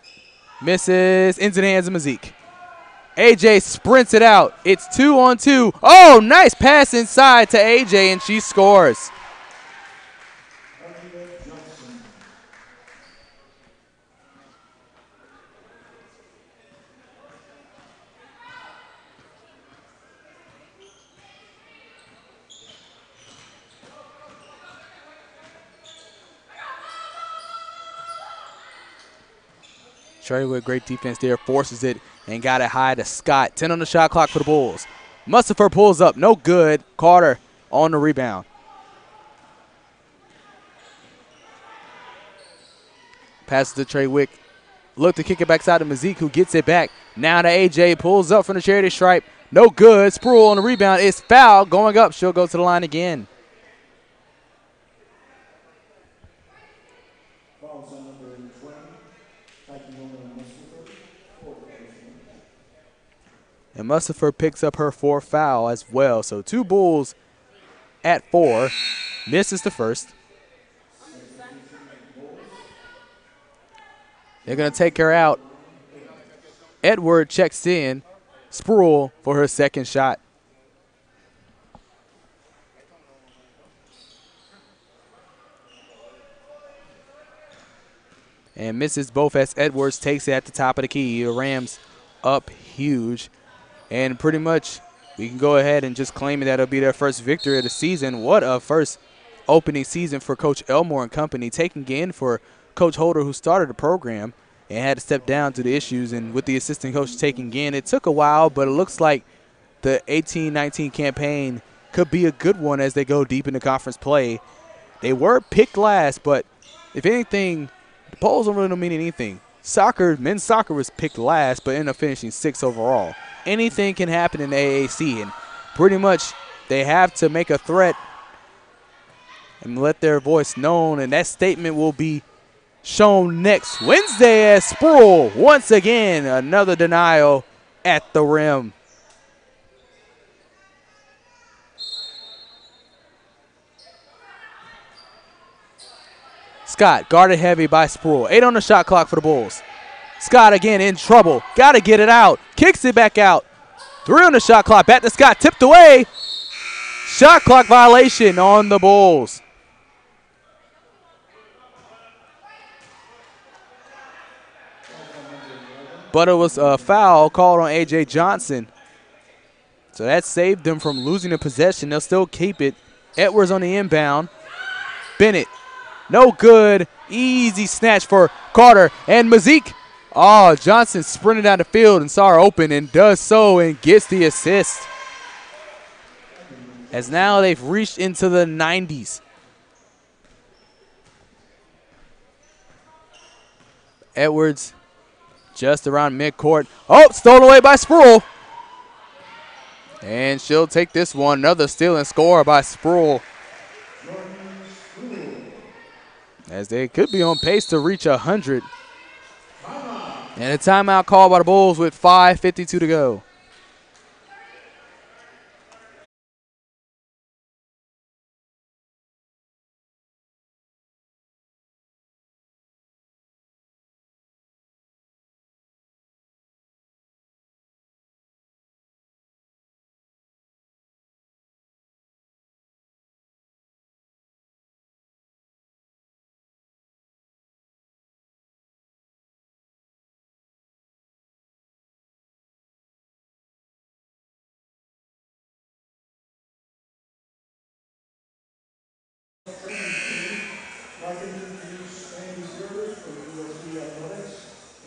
misses, into the hands of Mazik. AJ sprints it out. It's 2-on-2. Oh, nice pass inside to AJ, and she scores. Trey with great defense there, forces it and got it high to Scott. 10 on the shot clock for the Bulls. Mustapher pulls up, no good. Carter on the rebound. Passes to Trey Wick. Look to kick it back out to Mazik, who gets it back. Now to AJ, pulls up from the charity stripe. No good. Sproul on the rebound. It's fouled. Going up, she'll go to the line again. And Mustapher picks up her 4th foul as well. So 2 Bulls at 4. Misses the first. They're going to take her out. Edward checks in. Sproul for her second shot. And misses both as Edwards takes it at the top of the key. The Rams up huge. And pretty much we can go ahead and just claim that it'll be their first victory of the season. What a first opening season for Coach Elmore and company, taking in for Coach Holder, who started the program and had to step down due to issues. And with the assistant coach taking in, it took a while, but it looks like the 18-19 campaign could be a good one as they go deep into conference play. They were picked last, but if anything, the polls don't mean anything. Men's soccer was picked last, but ended up finishing 6th overall. Anything can happen in the AAC, and pretty much they have to make a threat and let their voice known, and that statement will be shown next Wednesday as Sproul, once again, another denial at the rim. Scott guarded heavy by Sproul. 8 on the shot clock for the Bulls. Scott again in trouble. Got to get it out. Kicks it back out. 3 on the shot clock. Back to Scott. Tipped away. Shot clock violation on the Bulls. But it was a foul called on A.J. Johnson. So that saved them from losing the possession. They'll still keep it. Edwards on the inbound. Bennett. No good. Easy snatch for Carter and Mazik. Oh, Johnson sprinted down the field and saw her open and does so and gets the assist. As now they've reached into the 90s. Edwards just around midcourt. Oh, stolen away by Sproul. And she'll take this one. Another steal and score by Sproul. As they could be on pace to reach 100. And a timeout called by the Bulls with 5:52 to go.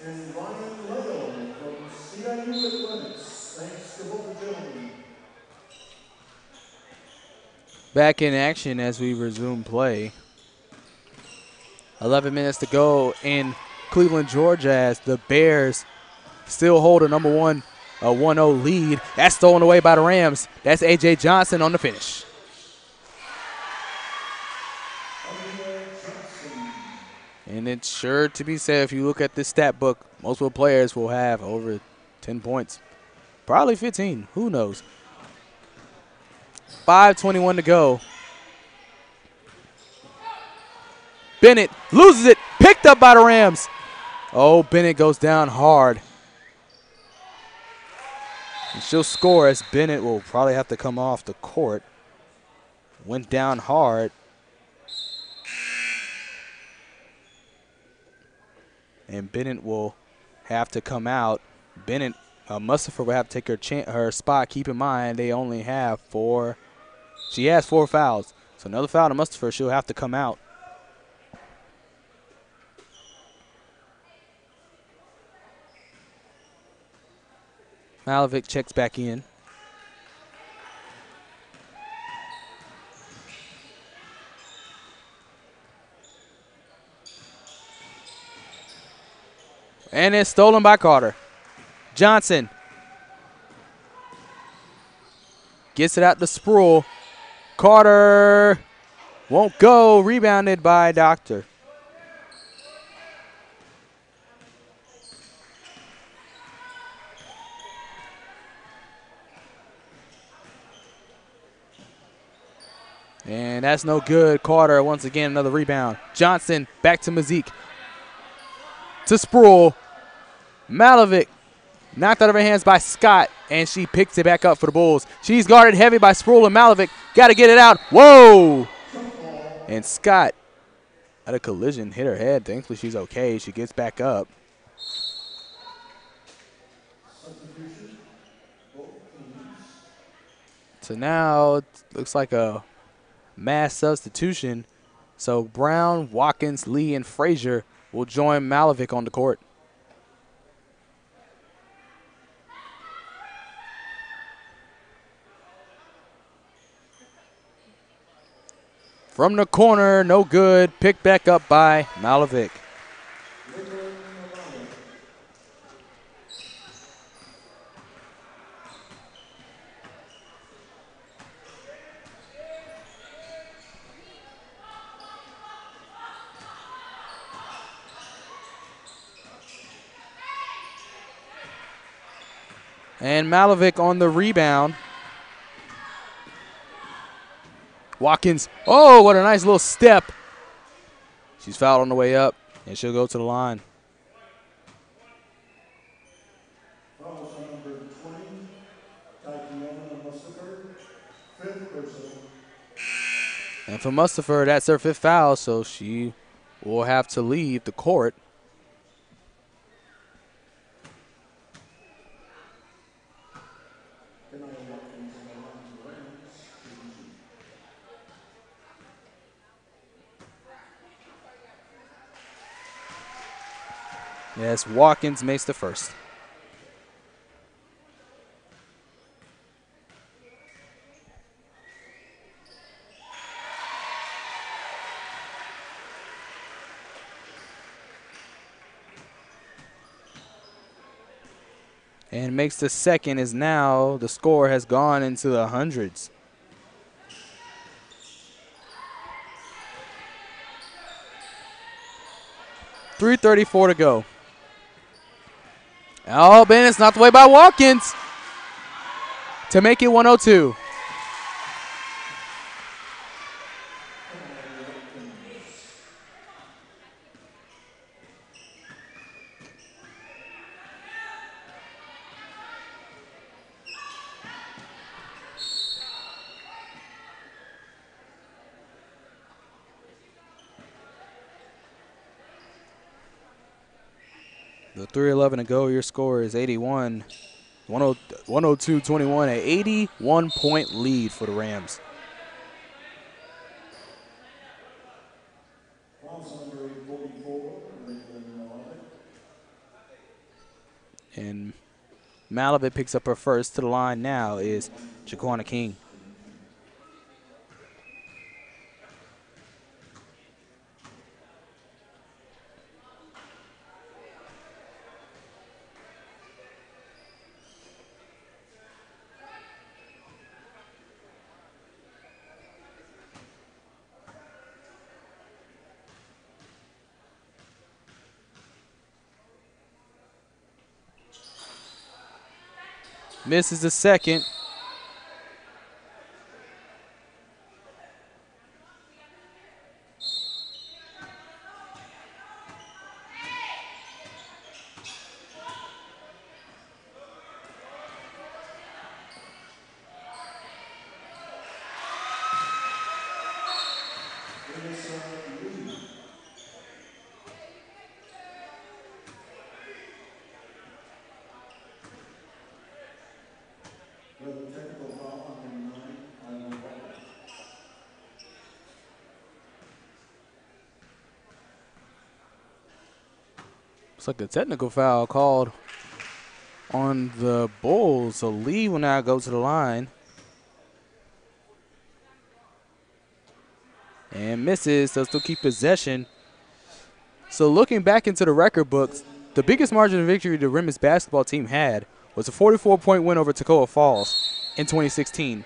And Ryan Little from CIU Athletics. Thanks to both gentlemen. Back in action as we resume play. 11 minutes to go in Cleveland, Georgia, as the Bears still hold a number one, a 1-0 lead. That's stolen away by the Rams. That's A.J. Johnson on the finish. And it's sure to be said, if you look at this stat book, multiple players will have over 10 points. Probably 15. Who knows? 5:21 to go. Bennett loses it. Picked up by the Rams. Oh, Bennett goes down hard. And she'll score as Bennett will probably have to come off the court. Went down hard. And Bennett will have to come out. Bennett, Mustafa will have to take her spot. Keep in mind, they only have 4. She has 4 fouls. So another foul to Mustafa, she'll have to come out. Malovic checks back in. And it's stolen by Carter. Johnson gets it out to Sproul. Carter won't go. Rebounded by Doctor. And that's no good. Carter once again another rebound. Johnson back to Mazik. To Sproul. Malovic knocked out of her hands by Scott, and she picks it back up for the Bulls. She's guarded heavy by Sproul and Malovic. Got to get it out. Whoa! And Scott had a collision, hit her head. Thankfully, she's okay. She gets back up. So now it looks like a mass substitution. So Brown, Watkins, Lee, and Frazier will join Malovic on the court. From the corner, no good. Picked back up by Malovic. And Malovic on the rebound. Watkins, oh, what a nice little step. She's fouled on the way up, and she'll go to the line. Fouls on number 20, Tatiana Mustafer, 5th personal. And for Mustafer, that's her 5th foul, so she will have to leave the court. Yes, Watkins makes the first. And makes the second, as now the score has gone into the hundreds. .334 to go. Oh, Bennett's knocked away by Watkins to make it 102. The 3:11 to go. Your score is 81. 102-21, an 81-point lead for the Rams. And Malavit picks up her first. To the line now is Jaquana King. Misses the second. Looks like a technical foul called on the Bulls. So Lee will now go to the line. And misses. They'll still keep possession. So looking back into the record books, the biggest margin of victory the women's basketball team had was a 44-point win over Toccoa Falls in 2016.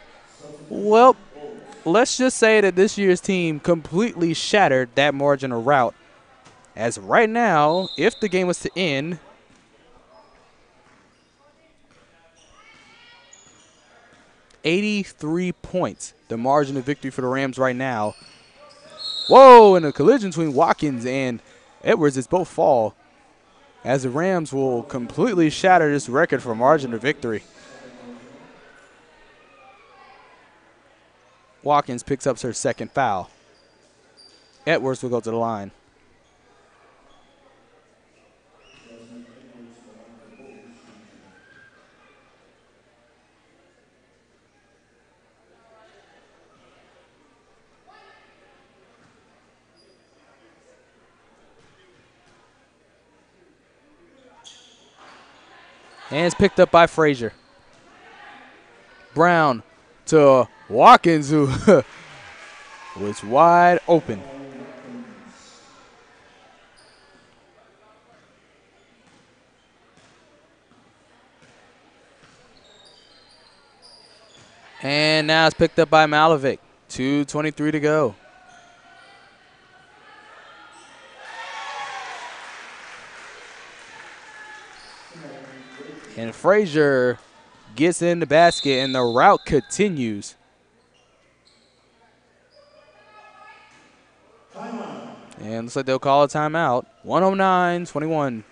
Well, let's just say that this year's team completely shattered that margin of rout. As right now, if the game was to end, .83 points, the margin of victory for the Rams right now. Whoa, and a collision between Watkins and Edwards is both fall, as the Rams will completely shatter this record for margin of victory. Watkins picks up her second foul. Edwards will go to the line. And it's picked up by Frazier. Brown to Watkins, who was wide open. And now it's picked up by Malavik. 2:23 to go. And Frazier gets in the basket, and the rout continues. And looks like they'll call a timeout. 109-21.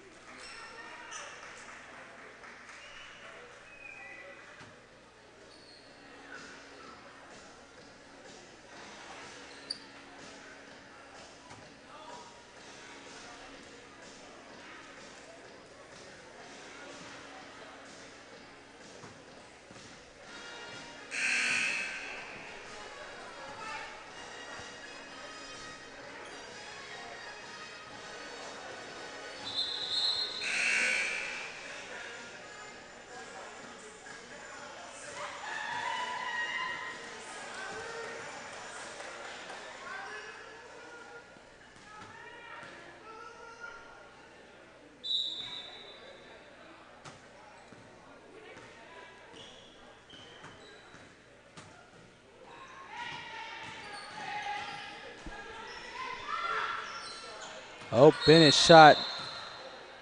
Oh, Bennett's shot,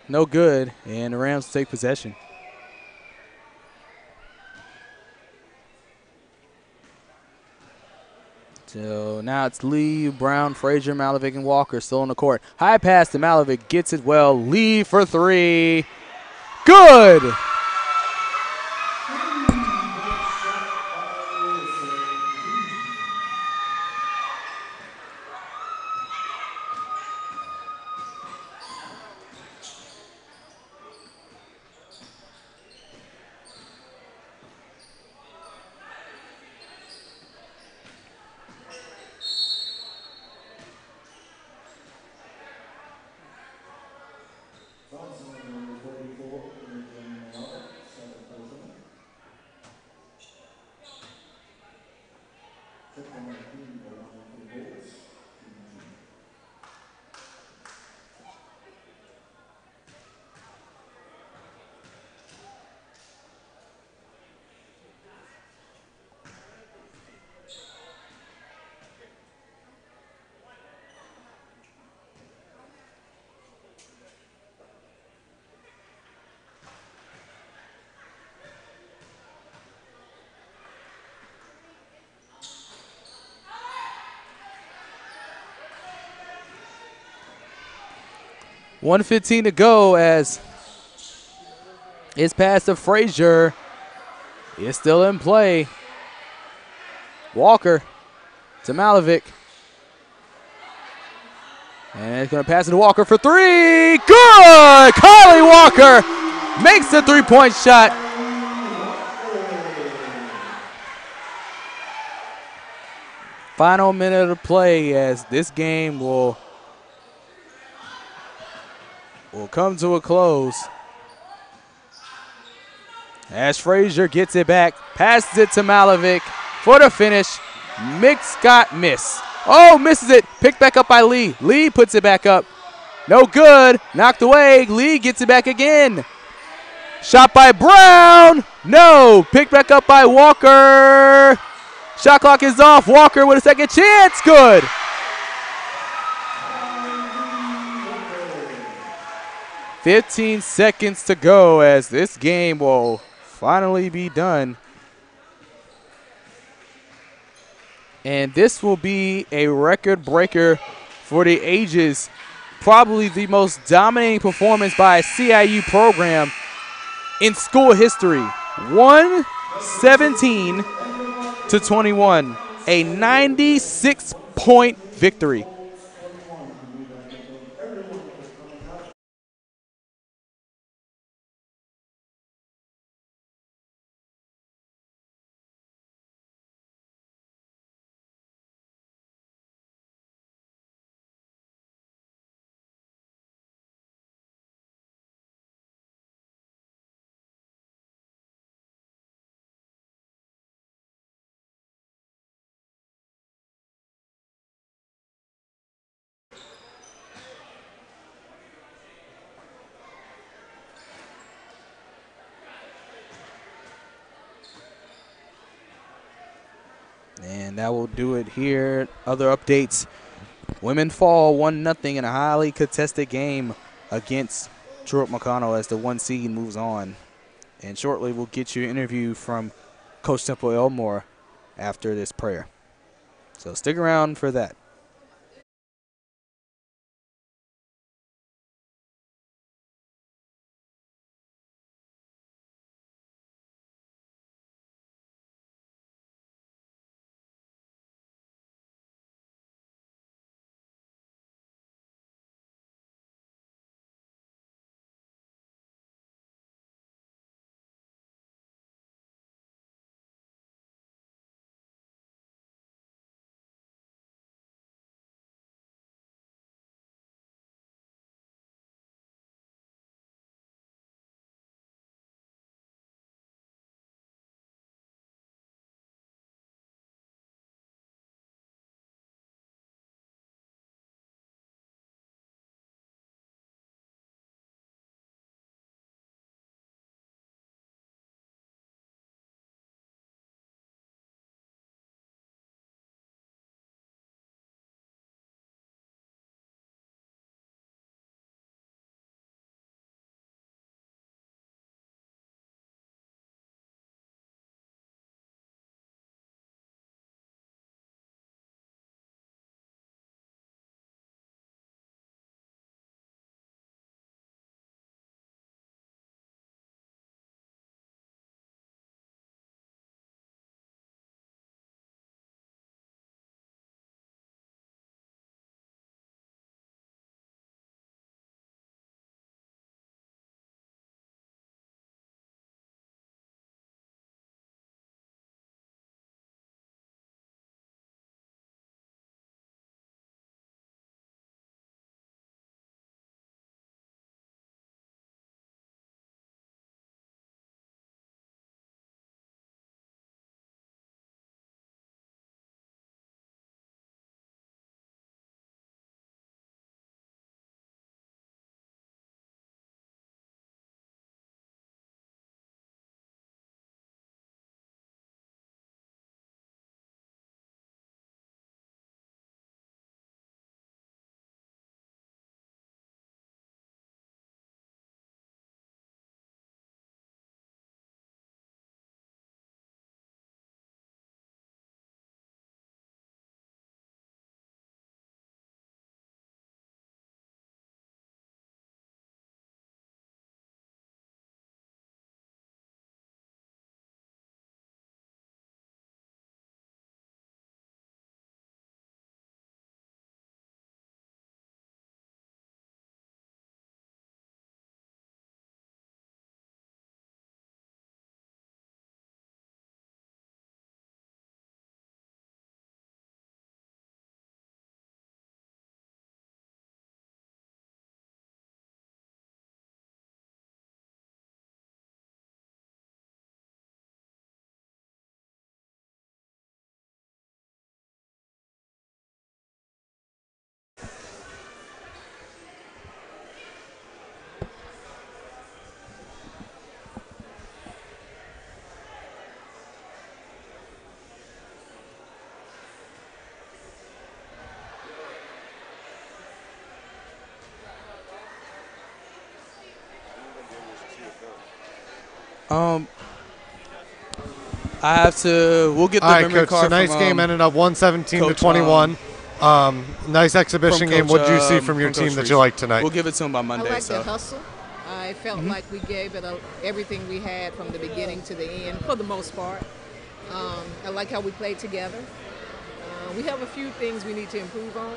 no good, and the Rams take possession. So now it's Lee, Brown, Frazier, Malovic, and Walker still on the court. High pass to Malovic, gets it well. Lee for three. Good! .115 to go as it's pass to Frazier. It's still in play. Walker to Malovic. And it's going to pass it to Walker for three. Good! Kylie Walker makes the three-point shot. Final minute of play as this game will come to a close. As Frazier gets it back, passes it to Malovic for the finish. Scott miss. Oh, misses it. Picked back up by Lee. Lee puts it back up. No good. Knocked away. Lee gets it back again. Shot by Brown. No. Picked back up by Walker. Shot clock is off. Walker with a second chance. Good. .15 seconds to go as this game will finally be done. And this will be a record breaker for the ages. Probably the most dominating performance by a CIU program in school history. 117-21, a 96-point victory. And that will do it here. Other updates. Women fall 1-0 in a highly contested game against Truett McConnell as the 1 seed moves on. And shortly we'll get you an interview from Coach Temple Elmore after this prayer. So stick around for that. I have to. We'll get the All right, memory Coach. card Tonight's from, game ended up 117 to Coach, 21. Nice exhibition game. What did you see from your team that you liked tonight? We'll give it to him by Monday. I like so. the hustle. I felt like we gave it everything we had from the beginning to the end, for the most part. I like how we played together. We have a few things we need to improve on,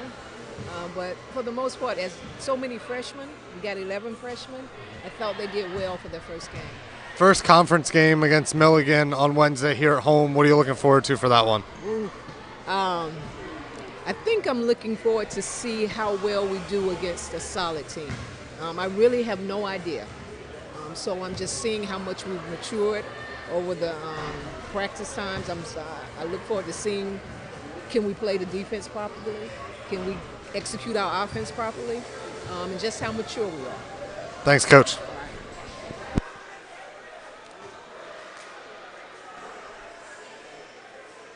but for the most part, as so many freshmen, we got 11 freshmen, I felt they did well for their first game. First conference game against Milligan on Wednesday here at home. What are you looking forward to for that one? I think I'm looking forward to see how well we do against a solid team. I really have no idea. So I'm just seeing how much we've matured over the practice times. I look forward to seeing, can we play the defense properly? Can we execute our offense properly? And just how mature we are. Thanks, Coach.